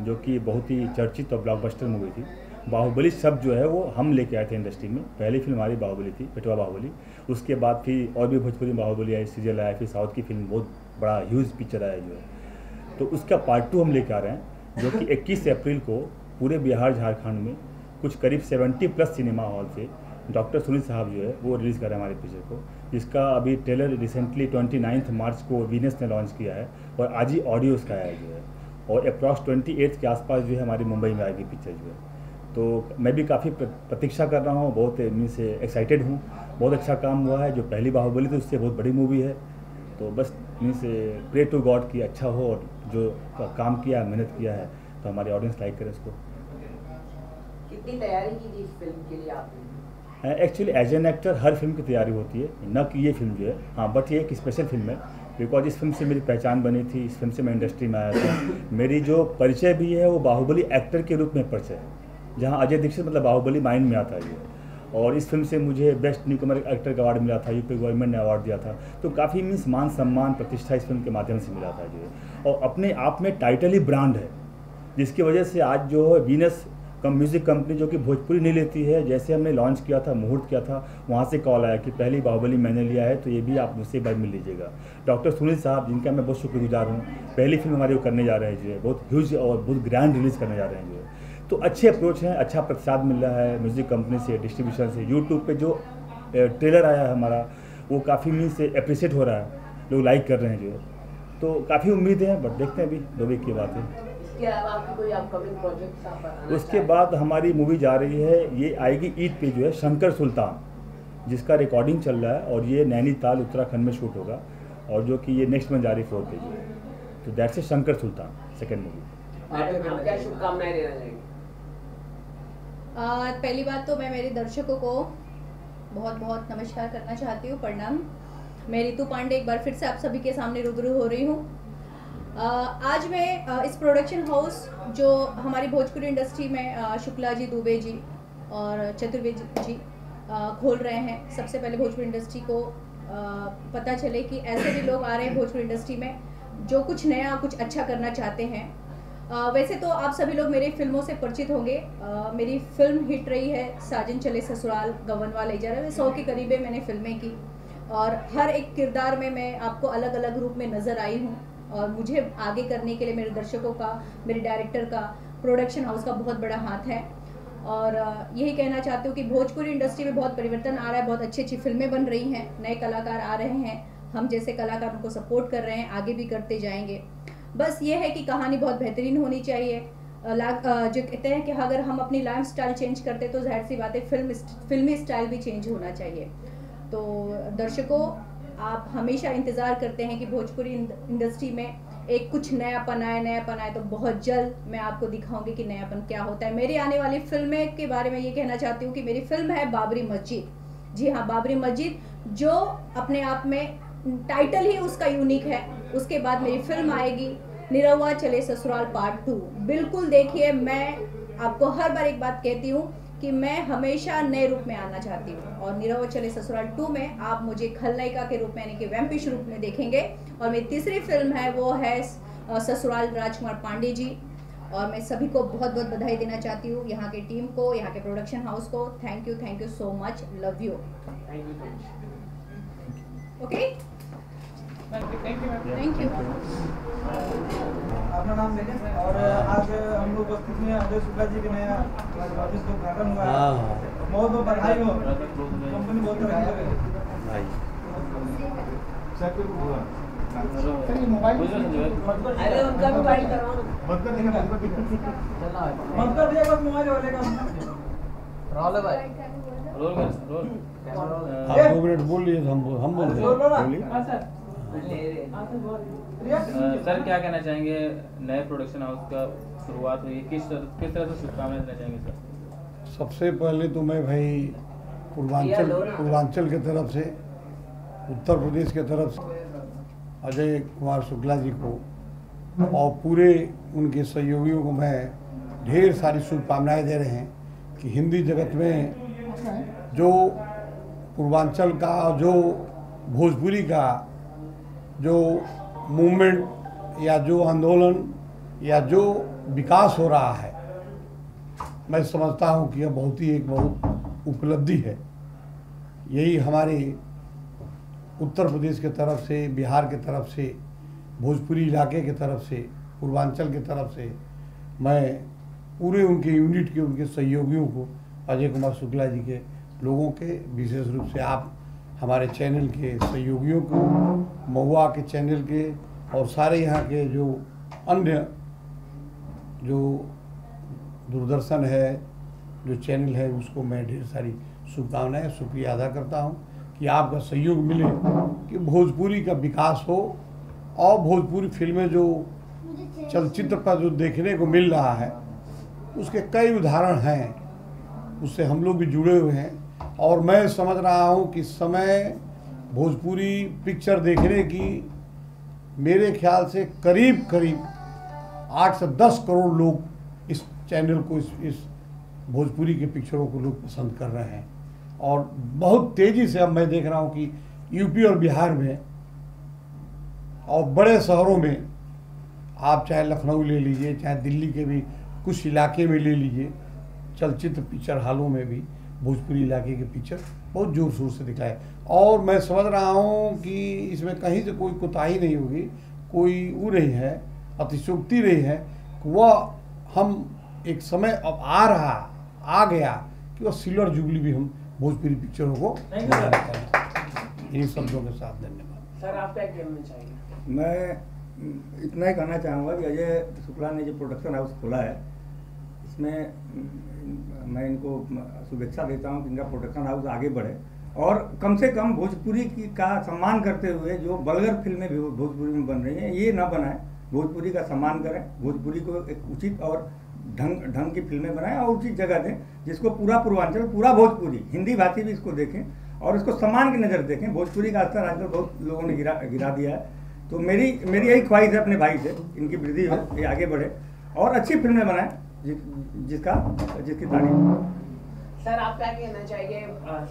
जो कि बहुत ही चर्चित और ब्लॉकबस्टर मूवी थी। बाहुबली शब्द जो है वो हम लेके आए थे इंडस्ट्री में। पहली फिल्म हमारी बाहुबली थी, बेटवा बाहुबली। उसके बाद फिर और भी भोजपुरी बाहुबली आई, सीरियल आया, फिर साउथ की फिल्म बहुत बड़ा ह्यूज पिक्चर आया जो है। तो उसका पार्ट 2 हम लेके आ रहे हैं, जो कि 21 अप्रैल को पूरे बिहार झारखंड में कुछ करीब 70+ सिनेमा हॉल से डॉक्टर सुनील साहब जो है वो रिलीज़ कर रहे हैं हमारे पिक्चर को, जिसका अभी ट्रेलर रिसेंटली 29 मार्च को वीनस ने लॉन्च किया है और आज ही ऑडियो उसका आया जो है, और अप्रॉक्स 28 के आसपास जो है हमारी मुंबई में आएगी पिक्चर जो है। तो मैं भी काफ़ी प्रतीक्षा कर रहा हूँ, बहुत मीन से एक्साइटेड हूँ। बहुत अच्छा काम हुआ है, जो पहली बाहुबली थी उससे बहुत बड़ी मूवी है तो बस मीन्स प्रे टू गॉड कि अच्छा हो और जो काम किया मेहनत किया है तो हमारे ऑडियंस लाइक करे उसको। कितनी तैयारी की थी इस फिल्म के लिए आपने? एक्चुअली एज एन एक्टर हर फिल्म की तैयारी होती है, न कि ये फिल्म जो है, हाँ बट ये एक स्पेशल फिल्म है बिकॉज इस फिल्म से मेरी पहचान बनी थी, इस फिल्म से मैं इंडस्ट्री में आया था। मेरी जो परिचय भी है वो बाहुबली एक्टर के रूप में परिचय है, जहाँ अजय दीक्षित मतलब बाहुबली माइंड में आता है ये। और इस फिल्म से मुझे बेस्ट न्यूकमर एक्टर का अवार्ड मिला था, यूपी गवर्नमेंट ने अवार्ड दिया था, तो काफ़ी मीन्स मान सम्मान प्रतिष्ठा इस फिल्म के माध्यम से मिला था जो। और अपने आप में टाइटल ही ब्रांड है, जिसकी वजह से आज जो है वीनस म्यूज़िक कंपनी जो कि भोजपुरी नहीं लेती है, जैसे हमने लॉन्च किया था, मुहूर्त किया था, वहाँ से कॉल आया कि पहली बाहुबली मैंने लिया है तो ये भी आप मुझसे एक बार मिल लीजिएगा। डॉक्टर सुनील साहब जिनका मैं बहुत शुक्रगुजार हूँ, पहली फिल्म हमारी वो करने जा रहे हैं जो है, बहुत ह्यूज और बहुत ग्रैंड रिलीज़ करने जा रहे हैं जो है। तो अच्छे अप्रोच हैं, अच्छा प्रतिसाद मिल रहा है म्यूज़िक कंपनी से, डिस्ट्रीब्यूशन से। यूट्यूब पर जो ट्रेलर आया है हमारा वो काफ़ी मीन से अप्रिशिएट हो रहा है, लोग लाइक कर रहे हैं जो है, तो काफ़ी उम्मीद है, बट देखते हैं अभी 2 वीक की बात है। इसके अलावा आपकी कोई अपकमिंग प्रोजेक्ट्स आप बताना उसके बाद हमारी मूवी जा रही है, ये आएगी ईद पे जो है, शंकर सुल्तान, जिसका रिकॉर्डिंग चल रहा है और ये नैनीताल उत्तराखंड में शूट होगा और जो कि ये नेक्स्ट मंथ जा रही 4 पे जो है, तो that's a Shankar Sultan second movie. आप क्या शुभकामनाएं देना चाहेंगे? पहली बात तो मैं मेरे दर्शकों को बहुत बहुत नमस्कार करना चाहती हूँ, प्रणाम। मैं रितु पांडे एक बार फिर से आप सभी के सामने रूबरू हो रही हूँ। आज मैं इस प्रोडक्शन हाउस जो हमारी भोजपुरी इंडस्ट्री में शुक्ला जी, दुबे जी और चतुर्वेदी जी खोल रहे हैं। सबसे पहले भोजपुरी इंडस्ट्री को पता चले कि ऐसे भी लोग आ रहे हैं भोजपुरी इंडस्ट्री में जो कुछ नया, कुछ अच्छा करना चाहते हैं। वैसे तो आप सभी लोग मेरी फिल्मों से परिचित होंगे। मेरी फिल्म हिट रही है साजन चले ससुराल, गवनवा ले जा रहे, 100 के करीबे मैंने फिल्में की और हर एक किरदार में मैं आपको अलग अलग रूप में नज़र आई हूँ। और मुझे आगे करने के लिए मेरे दर्शकों का, मेरे डायरेक्टर का, प्रोडक्शन हाउस का बहुत बड़ा हाथ है। और यही कहना चाहती हूँ कि भोजपुरी इंडस्ट्री में बहुत परिवर्तन आ रहा है, बहुत अच्छी अच्छी फिल्में बन रही हैं, नए कलाकार आ रहे हैं, हम जैसे कलाकार उनको सपोर्ट कर रहे हैं, आगे भी करते जाएंगे। बस ये है कि कहानी बहुत बेहतरीन होनी चाहिए। जो कहते हैं कि अगर हम अपनी लाइफ स्टाइल चेंज करते तो जाहिर सी बात है फिल्मी स्टाइल भी चेंज होना चाहिए। तो दर्शकों, आप हमेशा इंतज़ार करते हैं कि भोजपुरी इंडस्ट्री में एक कुछ नयापन आए तो बहुत जल्द मैं आपको दिखाऊंगी कि नयापन क्या होता है। मेरी आने वाली फिल्में के बारे में ये कहना चाहती हूँ कि मेरी फिल्म है बाबरी मस्जिद। जी हाँ, बाबरी मस्जिद, जो अपने आप में टाइटल ही उसका यूनिक है। उसके बाद मेरी फिल्म आएगी निरहुआ चले ससुराल पार्ट 2। बिल्कुल देखिए, मैं आपको हर बार एक बात कहती हूँ कि मैं हमेशा नए रूप में आना चाहती हूँ और निरहुआ चले ससुराल 2 में आप मुझे खलनायिका के रूप में यानी कि वैम्पिश रूप में देखेंगे। और मेरी तीसरी फिल्म है वो है ससुराल राजकुमार पांडे जी। और मैं सभी को बहुत बहुत बधाई देना चाहती हूँ, यहाँ के टीम को, यहाँ के प्रोडक्शन हाउस को। Thank you so much, love you. Okay, thank you. अपना नाम लेंगे। और आज हम लोग उपस्थित में अजय शुक्ला जी के नया ऑफिस का उद्घाटन हुआ है। बहुत बहुत बधाई हो, कंपनी बहुत तरक्की करे। अरे उनका भी बाइक करवाओ ना। मत कर दिया बस मोबाइल वाले का। रोल भाई, रोल आप 2 मिनट बोल लिए, हम बोल रहे हैं। सर क्या कहना चाहेंगे, नए प्रोडक्शन हाउस का शुरुआत हुई, किस तरह से शुभकामनाएं देना चाहेंगे सर? सबसे पहले तो मैं भाई पूर्वांचल की तरफ से, उत्तर प्रदेश की तरफ से अजय कुमार शुक्ला जी को और पूरे उनके सहयोगियों को मैं ढेर सारी शुभकामनाएं दे रहे हैं कि हिंदी जगत में जो पूर्वांचल का, जो भोजपुरी का जो मूवमेंट या जो आंदोलन या जो विकास हो रहा है, मैं समझता हूँ कि यह बहुत उपलब्धि है। यही हमारे उत्तर प्रदेश के तरफ से, बिहार के तरफ से, भोजपुरी इलाके के तरफ से, पूर्वांचल के तरफ से मैं पूरे उनके यूनिट के, उनके सहयोगियों को, अजय कुमार शुक्ला जी के लोगों के, विशेष रूप से आप हमारे चैनल के सहयोगियों को, महुआ के चैनल के और सारे यहाँ के जो अन्य जो दूरदर्शन है, जो चैनल है, उसको मैं ढेर सारी शुभकामनाएं, शुक्रिया अदा करता हूँ कि आपका सहयोग मिले कि भोजपुरी का विकास हो और भोजपुरी फिल्में जो चलचित्र पर जो देखने को मिल रहा है उसके कई उदाहरण हैं, उससे हम लोग भी जुड़े हुए हैं। और मैं समझ रहा हूँ कि इस समय भोजपुरी पिक्चर देखने की मेरे ख्याल से करीब 8 से 10 करोड़ लोग इस चैनल को इस भोजपुरी के पिक्चरों को लोग पसंद कर रहे हैं। और बहुत तेज़ी से अब मैं देख रहा हूँ कि यूपी और बिहार में और बड़े शहरों में, आप चाहे लखनऊ ले लीजिए, चाहे दिल्ली के भी कुछ इलाके में ले लीजिए, चलचित्र पिक्चर हॉलों में भी भोजपुरी इलाके के पिक्चर बहुत ज़ोर शोर से दिखाए। और मैं समझ रहा हूँ कि इसमें कहीं से कोई कोताही नहीं होगी, कोई वो नहीं है, अतिशयोक्ति नहीं है कि वह हम एक समय अब आ गया कि वह सिल्वर जुबली भी हम भोजपुरी पिक्चरों को इन शब्दों के साथ धन्यवाद। सर आप क्या कहना चाहिए? मैं इतना ही कहना चाहूँगा कि अजय शुक्ला ने जो प्रोडक्शन हाउस खोला है, इसमें मैं इनको शुभेच्छा देता हूँ कि इनका प्रोडक्शन हाउस आगे बढ़े और कम से कम भोजपुरी की का सम्मान करते हुए जो वल्गर फिल्में भी भोजपुरी में बन रही हैं ये ना बनाएं, भोजपुरी का सम्मान करें, भोजपुरी को एक उचित और ढंग की फिल्में बनाएं और उचित जगह दें जिसको पूरा पूर्वांचल, पूरा भोजपुरी, हिंदी भाषी भी इसको देखें और इसको सम्मान की नज़र देखें। भोजपुरी का स्तर आजकल बहुत लोगों ने गिरा दिया है। तो मेरी यही ख्वाहिश है अपने भाई से, इनकी वृद्धि हो, ये आगे बढ़े और अच्छी फिल्में बनाएं जिसकी तारीफ। सर आप क्या कहना चाहिए?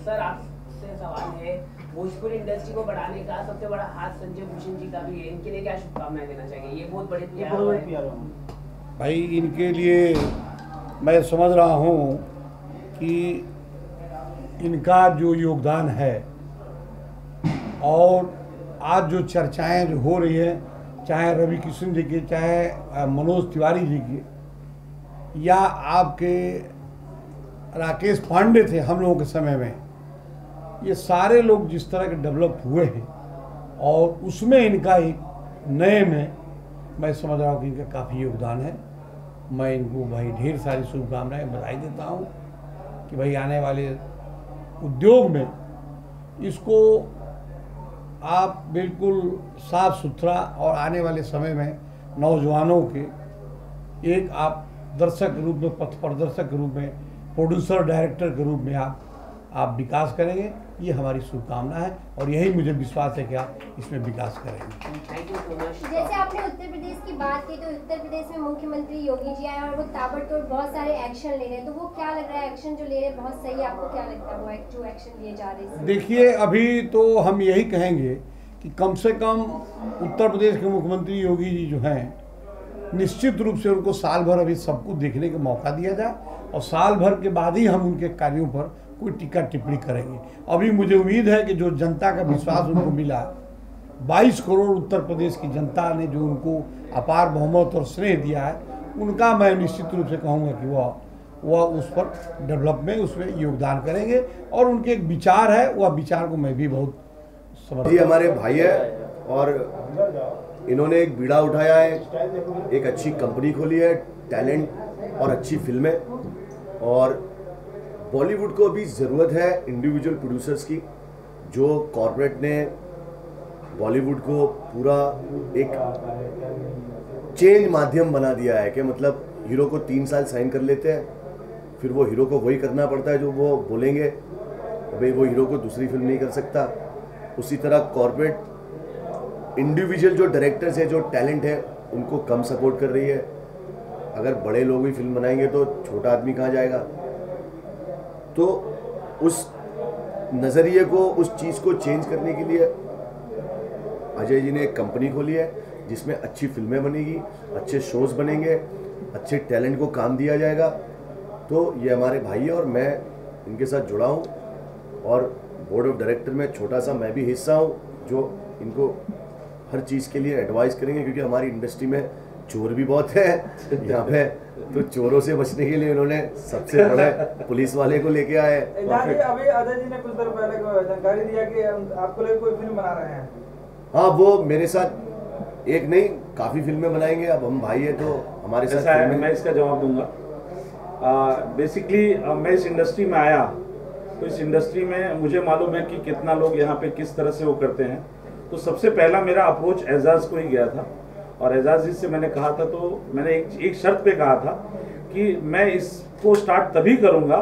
सर आपसे सवाल है, भोजपुरी इंडस्ट्री को बढ़ाने का सबसे बड़ा हाथ संजय भूषण जी का भी है, इनके लिए क्या शुभकामनाएं देना चाहिए? ये बहुत बड़े प्यार भाई, इनके लिए मैं समझ रहा हूँ कि इनका जो योगदान है और आज जो चर्चाएं जो हो रही है, चाहे रवि किशन जी के, चाहे मनोज तिवारी जी के, या आपके राकेश पांडे थे हम लोगों के समय में, ये सारे लोग जिस तरह के डेवलप हुए हैं और उसमें इनका एक नए में मैं समझ रहा हूँ कि इनका काफ़ी योगदान है। मैं इनको भाई ढेर सारी शुभकामनाएं, बधाई देता हूँ कि भाई आने वाले उद्योग में इसको आप बिल्कुल साफ सुथरा और आने वाले समय में नौजवानों के एक आप दर्शक के रूप में, पथ प्रदर्शक के रूप में, प्रोड्यूसर डायरेक्टर के रूप में आप विकास करेंगे, ये हमारी शुभकामना है और यही मुझे विश्वास है कि आप इसमें विकास करेंगे। जैसे आपने उत्तर प्रदेश की बात की, तो उत्तर प्रदेश में मुख्यमंत्री योगी जी आए और वो ताबड़तोड़ बहुत सारे एक्शन ले रहे हैं, तो वो क्या लग रहा है, एक्शन जो ले रहे हैं बहुत सही है? आपको क्या लगता है वो जो एक्शन लिए जा रहे हैं? देखिए, अभी तो हम यही कहेंगे कि कम से कम उत्तर प्रदेश के मुख्यमंत्री योगी जी जो हैं, निश्चित रूप से उनको साल भर अभी सब कुछ देखने का मौका दिया जाए और साल भर के बाद ही हम उनके कार्यों पर कोई टीका टिप्पणी करेंगे। अभी मुझे उम्मीद है कि जो जनता का विश्वास उनको मिला, 22 करोड़ उत्तर प्रदेश की जनता ने जो उनको अपार बहुमत और स्नेह दिया है, उनका मैं निश्चित रूप से कहूँगा कि वह उस पर डेवलप में उसमें योगदान करेंगे और उनके एक विचार है, वह विचार को मैं भी बहुत समझ। ये हमारे भाई है और इन्होंने एक बीड़ा उठाया है, एक अच्छी कंपनी खोली है, टैलेंट और अच्छी फिल्में, और बॉलीवुड को अभी ज़रूरत है इंडिविजुअल प्रोड्यूसर्स की। जो कॉर्पोरेट ने बॉलीवुड को पूरा एक चेंज माध्यम बना दिया है कि मतलब हीरो को 3 साल साइन कर लेते हैं, फिर वो हीरो को वही करना पड़ता है जो वो बोलेंगे, भाई वो हीरो को दूसरी फिल्म नहीं कर सकता। उसी तरह कॉर्पोरेट इंडिविजुअल जो डायरेक्टर्स है, जो टैलेंट है, उनको कम सपोर्ट कर रही है। अगर बड़े लोग ही फिल्म बनाएंगे तो छोटा आदमी कहाँ जाएगा? तो उस नज़रिए को, उस चीज़ को चेंज करने के लिए अजय जी ने एक कंपनी खोली है जिसमें अच्छी फिल्में बनेगी, अच्छे शोज़ बनेंगे, अच्छे टैलेंट को काम दिया जाएगा। तो ये हमारे भाई है और मैं इनके साथ जुड़ा हूँ और बोर्ड ऑफ डायरेक्टर में छोटा सा मैं भी हिस्सा हूँ जो इनको हर चीज़ के लिए एडवाइस करेंगे, क्योंकि हमारी इंडस्ट्री में चोर भी बहुत है यहाँ पे। तो चोरों से बचने के लिए इन्होंने सबसे बड़े पुलिस वाले को लेके आए। अभी अजय जी ने कुछ देर पहले जानकारी दिया कि आपको लेकर कोई फिल्म बना रहे हैं। हाँ, वो मेरे साथ एक नहीं काफ़ी फिल्में बनाएंगे। अब हम भाई है तो हमारे साथ मैं इसका जवाब दूंगा। बेसिकली मैं इस इंडस्ट्री में आया तो इस इंडस्ट्री में मुझे मालूम है कि कितना लोग यहाँ पे किस तरह से वो करते हैं। तो सबसे पहला मेरा अप्रोच एजाज को ही गया था और एजाज जी से मैंने कहा था, तो मैंने एक शर्त पे कहा था कि मैं इसको स्टार्ट तभी करूँगा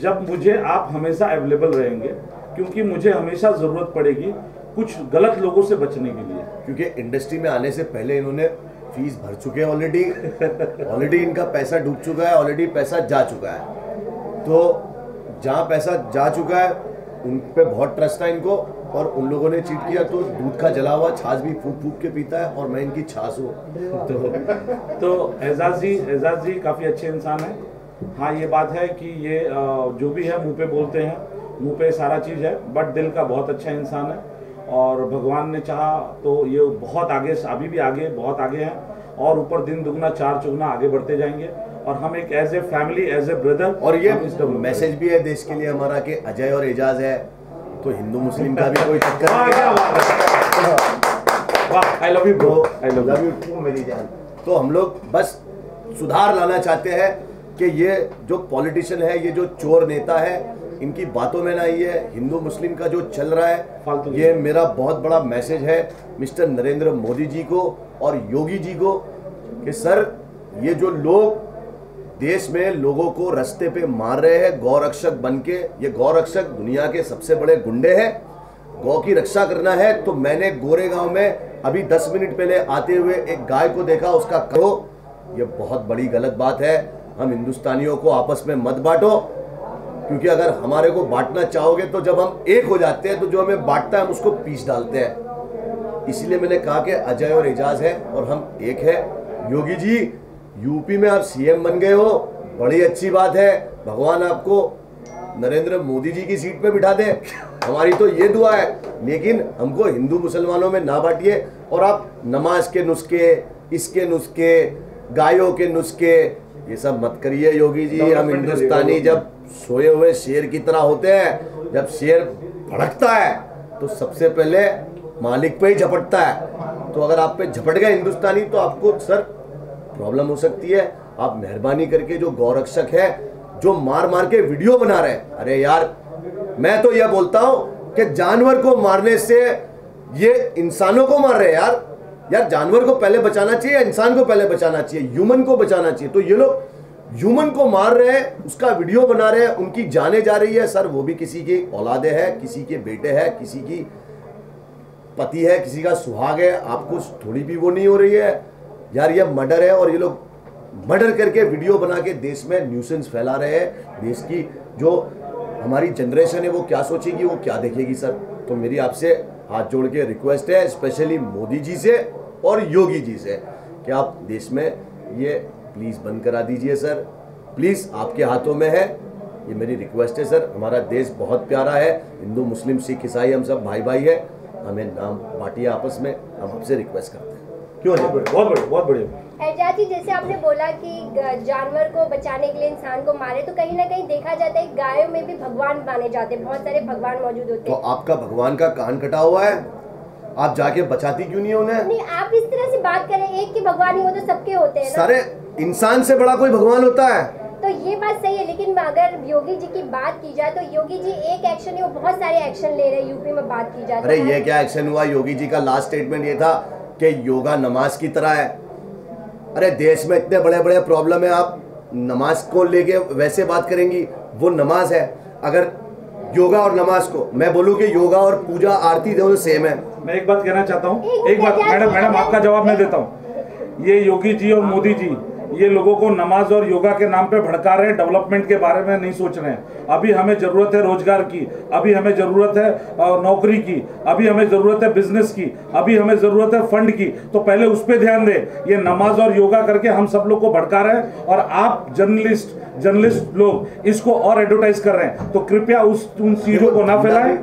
जब मुझे आप हमेशा अवेलेबल रहेंगे, क्योंकि मुझे हमेशा ज़रूरत पड़ेगी कुछ गलत लोगों से बचने के लिए। क्योंकि इंडस्ट्री में आने से पहले इन्होंने फीस भर चुके हैं ऑलरेडी इनका पैसा डूब चुका है, ऑलरेडी पैसा जा चुका है। तो जहाँ पैसा जा चुका है उन पे बहुत ट्रस्ट था इनको, और उन लोगों ने चीट किया तो दूध का जला हुआ छाछ भी फूक फूक के पीता है, और मैं इनकी छाछ हूँ। तो एजाज जी काफ़ी अच्छे इंसान हैं। हाँ, ये बात है कि ये जो भी है मुंह पे बोलते हैं, मुंह पे सारा चीज़ है, बट दिल का बहुत अच्छा इंसान है, और भगवान ने चाहा तो ये बहुत आगे, अभी भी आगे बहुत आगे हैं, और ऊपर दिन दुगना चार चौगुना आगे बढ़ते जाएंगे। और हम एक as a family, as a brother, और ये मैसेज भी है देश के लिए हमारा कि अजय और एजाज है तो हिंदू मुस्लिम का भी कोई चक्कर नहीं। I love you bro, I love you too मेरी जान। तो हम लोग बस सुधार लाना चाहते हैं कि ये जो पॉलिटिशियन है, ये जो चोर नेता है, इनकी बातों में ना ये हिंदू मुस्लिम का जो चल रहा है, ये मेरा बहुत बड़ा मैसेज है मिस्टर नरेंद्र मोदी जी को और योगी जी को कि सर, ये जो लोग देश में लोगों को रास्ते पे मार रहे हैं गौरक्षक बनके, ये गौरक्षक दुनिया के सबसे बड़े गुंडे हैं। गौ की रक्षा करना है तो मैंने गोरेगांव में अभी 10 मिनट पहले आते हुए एक गाय को देखा, उसका करो, ये बहुत बड़ी गलत बात है। हम हिंदुस्तानियों को आपस में मत बांटो, क्योंकि अगर हमारे को बांटना चाहोगे तो जब हम एक हो जाते हैं तो जो हमें बांटता है हम उसको पीस डालते हैं। इसलिए मैंने कहा कि अजय और एजाज है और हम एक है। योगी जी, यूपी में आप सीएम बन गए हो, बड़ी अच्छी बात है, भगवान आपको नरेंद्र मोदी जी की सीट पे बिठा दे, हमारी तो ये दुआ है। लेकिन हमको हिंदू मुसलमानों में ना बांटिए, और आप नमाज के नुस्खे, इसके नुस्खे, गायों के नुस्खे, ये सब मत करिए योगी जी। हम हिंदुस्तानी जब सोए हुए शेर की तरह होते हैं, जब शेर भड़कता है तो सबसे पहले मालिक पे ही झपटता है। तो अगर आप पे झपट गए हिंदुस्तानी तो आपको सर प्रॉब्लम हो सकती है। आप मेहरबानी करके जो गौरक्षक है, जो मार मार के वीडियो बना रहे हैं, अरे यार, मैं तो यह बोलता हूं कि जानवर को मारने से ये इंसानों को मार रहे हैं यार। जानवर को पहले बचाना चाहिए, इंसान को पहले बचाना चाहिए, ह्यूमन को बचाना चाहिए। तो ये लोग ह्यूमन को मार रहे हैं, उसका वीडियो बना रहे हैं, उनकी जाने जा रही है। सर, वो भी किसी की औलादे है, किसी के बेटे है, किसी की पति है, किसी का सुहाग है, आपको थोड़ी भी वो नहीं हो रही है यार। ये मर्डर है, और ये लोग मर्डर करके वीडियो बना के देश में न्यूसेंस फैला रहे हैं। देश की जो हमारी जनरेशन है वो क्या सोचेगी, वो क्या देखेगी सर। तो मेरी आपसे हाथ जोड़ के रिक्वेस्ट है, स्पेशली मोदी जी से और योगी जी से, कि आप देश में ये प्लीज़ बंद करा दीजिए सर, प्लीज़, आपके हाथों में है। ये मेरी रिक्वेस्ट है सर। हमारा देश बहुत प्यारा है, हिंदू मुस्लिम सिख ईसाई हम सब भाई भाई है, हमें नाम बांटिए आपस में, हम आपसे रिक्वेस्ट करते हैं। क्यों नहीं? बहुत बढ़िया। एजाज जी, जैसे आपने बोला कि जानवर को बचाने के लिए इंसान को मारे, तो कहीं ना कहीं देखा जाता है गायों में भी भगवान माने जाते हैं, बहुत सारे भगवान मौजूद होते हैं। तो आपका भगवान का कान कटा हुआ है, आप जाके बचाती क्यों नहीं उन्हें? नहीं, आप इस तरह से बात करें, एक की भगवान ही हो तो सबके होते हैं ना। सारे इंसान से बड़ा कोई भगवान होता है? तो ये बात सही है, लेकिन अगर योगी जी की बात की जाए तो योगी जी एक एक्शन नहीं, वो बहुत सारे एक्शन ले रहे हैं। यूपी में बात की जाए, अरे ये क्या एक्शन हुआ? योगी जी का लास्ट स्टेटमेंट ये था कि योगा नमाज की तरह है। अरे देश में इतने बड़े बड़े प्रॉब्लम है, आप नमाज को लेके वैसे बात करेंगी? वो नमाज है। अगर योगा और नमाज को मैं बोलूं कि योगा और पूजा आरती दोनों सेम है। मैं एक बात कहना चाहता हूँ, एक बात मैडम आपका जवाब मैं देता हूँ। ये योगी जी और मोदी जी ये लोगों को नमाज और योगा के नाम पे भड़का रहे हैं, डेवलपमेंट के बारे में नहीं सोच रहे हैं। अभी हमें जरूरत है रोजगार की, अभी हमें जरूरत है नौकरी की, अभी हमें जरूरत है बिजनेस की, अभी हमें जरूरत है फंड की। तो पहले उस पर ध्यान दे। ये नमाज और योगा करके हम सब लोग को भड़का रहे हैं, और आप जर्नलिस्ट लोग इसको और एडवर्टाइज कर रहे हैं। तो कृपया उन चीजों को ना फैलाएं,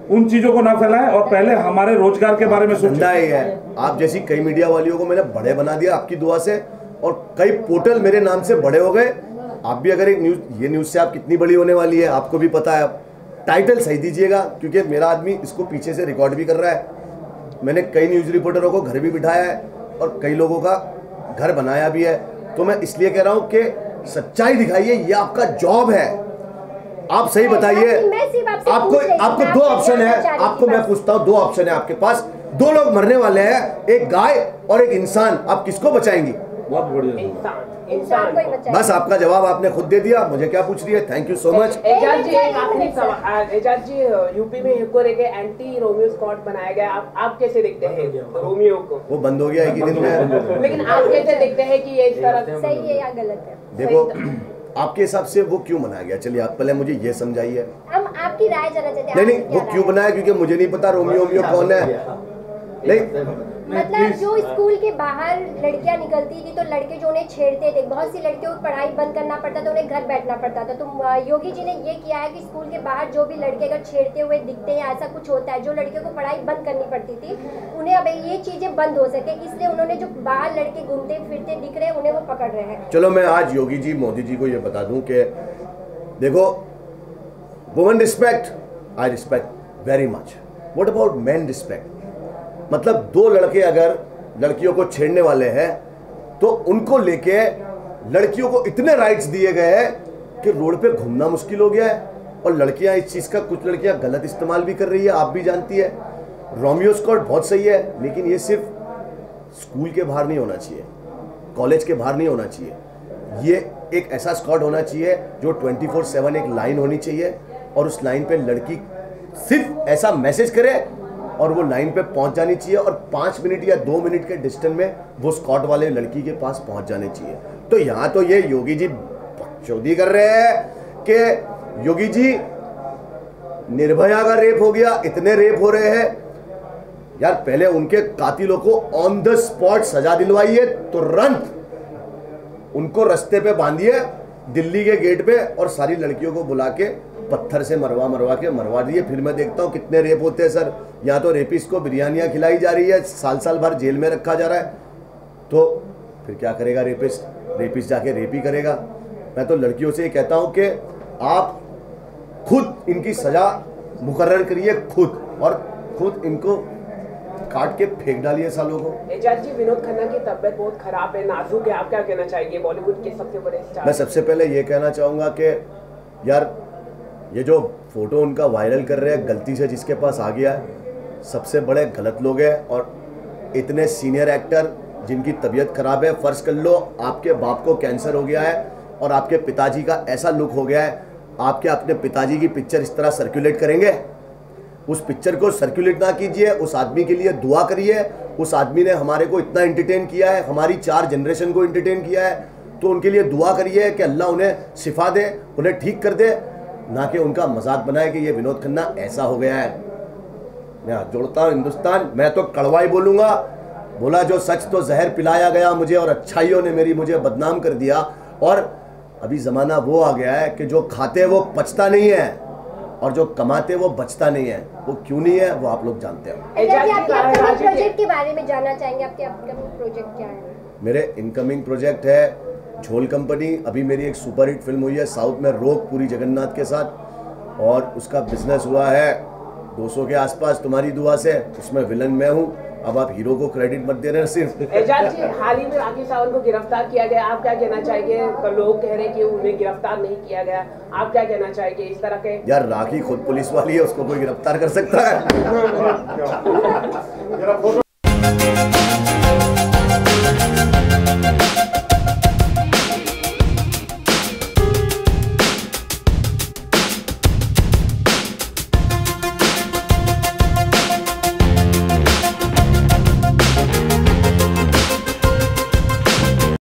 उन चीजों को ना फैलाएं, और पहले हमारे रोजगार के बारे में सोचें। है आप जैसी कई मीडिया वालियों को मैंने बड़े बना दिया आपकी दुआ से, और कई पोर्टल मेरे नाम से बड़े हो गए। आप भी अगर एक न्यूज़, ये न्यूज़ से आप कितनी बड़ी होने वाली है आपको भी पता है। टाइटल सही दीजिएगा, क्योंकि मेरा आदमी इसको पीछे से रिकॉर्ड भी कर रहा है। मैंने कई न्यूज़ रिपोर्टरों को घर भी बिठाया है और कई लोगों का घर बनाया भी है। तो मैं इसलिए कह रहा हूँ कि सच्चाई दिखाइए, ये आपका जॉब है। आप सही बताइए, मैं सिर्फ आपसे आपको पूछ रही थी, आपको मैं दो आपसे ऑप्शन है, जानना चाह रही आपको थी मैं बस। पूछता हूँ, दो ऑप्शन है आपके पास, दो लोग मरने वाले हैं, एक गाय और एक इंसान, आप किसको बचाएंगी? बहुत बढ़िया। इंसान को ही बचाएंगे। बस आपका जवाब आपने खुद दे दिया, मुझे क्या पूछ रही है? Thank you so much. Ejaz ji एक आखिरी सवाल, एजाज जी यूपी में एक और एक एंटी रोमियो स्क्वाड बनाया गया, आप कैसे देखते हैं रोमियो को? वो बंद हो गया एक ही दिन में। लेकिन आप कैसे देखते हैं कि ये इस तरह सही है या गलत है? देखो आपके हिसाब से वो क्यों बनाया गया, चलिए आप पहले मुझे ये समझाइए। हम आपकी राय जानना चाहते हैं। नहीं नहीं, वो क्यों बनाया, क्योंकि मुझे नहीं पता रोमियो कौन है। नहीं मतलब जो स्कूल के बाहर लड़कियां निकलती थी तो लड़के जो उन्हें छेड़ते थे, बहुत सी लड़कियों को पढ़ाई बंद करना पड़ता था, उन्हें घर बैठना पड़ता था। तो योगी जी ने ये किया है कि स्कूल के बाहर जो भी लड़के अगर छेड़ते हुए दिखते हैं, ऐसा कुछ होता है, जो लड़कियों को पढ़ाई बंद करनी पड़ती थी, उन्हें अब ये चीजें बंद हो सके, इसलिए उन्होंने जो बाहर लड़के घूमते फिरते दिख रहे हैं उन्हें वो पकड़ रहे हैं। चलो मैं आज योगी जी मोदी जी को ये बता दूं कि देखो, women respect, I respect very much, what about man respect? मतलब दो लड़के अगर लड़कियों को छेड़ने वाले हैं तो उनको लेके लड़कियों को इतने राइट्स दिए गए हैं कि रोड पे घूमना मुश्किल हो गया है, और लड़कियां इस चीज का, कुछ लड़कियां गलत इस्तेमाल भी कर रही है, आप भी जानती है। रोमियो स्क्वाड बहुत सही है, लेकिन ये सिर्फ स्कूल के बाहर नहीं होना चाहिए, कॉलेज के बाहर नहीं होना चाहिए। ये एक ऐसा स्क्वाड होना चाहिए जो 24/7 एक लाइन होनी चाहिए, और उस लाइन पे लड़की सिर्फ ऐसा मैसेज करे और वो लाइन पे पहुंच जानी चाहिए, और 5 मिनट या 2 मिनट के डिस्टेंस में वो स्क्वाड वाले लड़की के पास पहुंच जाने चाहिए। तो यहाँ तो ये योगी जी बकचोदी कर रहे हैं कि योगी जी निर्भया का रेप हो गया, इतने रेप हो रहे हैं यार, पहले उनके कातिलों को ऑन द स्पॉट सजा दिलवाइए, तुरंत उनको रास्ते पे बांधिए दिल्ली के गेट पे, और सारी लड़कियों को बुला के पत्थर से मरवा के मरवा दिए। फिर मैं देखता हूँ कितने रेप होते हैं सर। यहाँ तो रेपिस्ट को बिरयानियाँ खिलाई जा रही है, साल भर जेल में रखा जा रहा है, तो फिर क्या करेगा रेपिस्ट जाके रेप ही करेगा। मैं तो लड़कियों से ये कहता हूँ कि आप खुद इनकी सजा मुकर्रर करिए खुद, और खुद इनको काट के फेंक डालिए सालों को। एजाज जी, विनोद खन्ना की तबीयत बहुत खराब है, नाजुक है, आप क्या कहना चाहेंगे? बॉलीवुड के सबसे बड़े स्टार। मैं सबसे पहले ये कहना चाहूँगा कि यार ये जो फोटो उनका वायरल कर रहे हैं गलती से जिसके पास आ गया है, सबसे बड़े गलत लोग हैं। और इतने सीनियर एक्टर जिनकी तबीयत खराब है, फर्ज कर लो आपके बाप को कैंसर हो गया है और आपके पिताजी का ऐसा लुक हो गया है, आपके अपने पिताजी की पिक्चर इस तरह सर्कुलेट करेंगे? उस पिक्चर को सर्कुलेट ना कीजिए, उस आदमी के लिए दुआ करिए। उस आदमी ने हमारे को इतना एंटरटेन किया है, हमारी 4 जनरेशन को एंटरटेन किया है, तो उनके लिए दुआ करिए कि अल्लाह उन्हें शिफा दे, उन्हें ठीक कर दे, ना कि उनका मजाक बनाए कि ये विनोद खन्ना ऐसा हो गया है। मैं हाथ जोड़ता हूँ हिंदुस्तान, मैं तो कड़वा ही बोलूँगा, बोला जो सच तो जहर पिलाया गया मुझे, और अच्छाइयों ने मुझे बदनाम कर दिया। और अभी ज़माना वो आ गया है कि जो खाते वो पचता नहीं है, और जो कमाते वो बचता नहीं है। वो क्यों नहीं है वो आप लोग जानते हैं। प्रोजेक्ट के बारे में जानना चाहेंगे, आपके अपकमिंग प्रोजेक्ट क्या है? मेरे इनकमिंग प्रोजेक्ट है झोल कंपनी। अभी मेरी एक सुपरहिट फिल्म हुई है साउथ में, रोक पुरी जगन्नाथ के साथ, और उसका बिजनेस हुआ है 200 के आसपास तुम्हारी दुआ से। उसमें विलन मैं हूँ। अब आप हीरो को क्रेडिट मत दे रहे सिर्फ। एजाज जी, हाल ही में राखी सावंत को गिरफ्तार किया गया, आप क्या कहना चाहेंगे? लोग कह रहे हैं कि उन्हें गिरफ्तार नहीं किया गया, आप क्या कहना चाहेंगे इस तरह के? यार राखी खुद पुलिस वाली है, उसको कोई गिरफ्तार कर सकता है?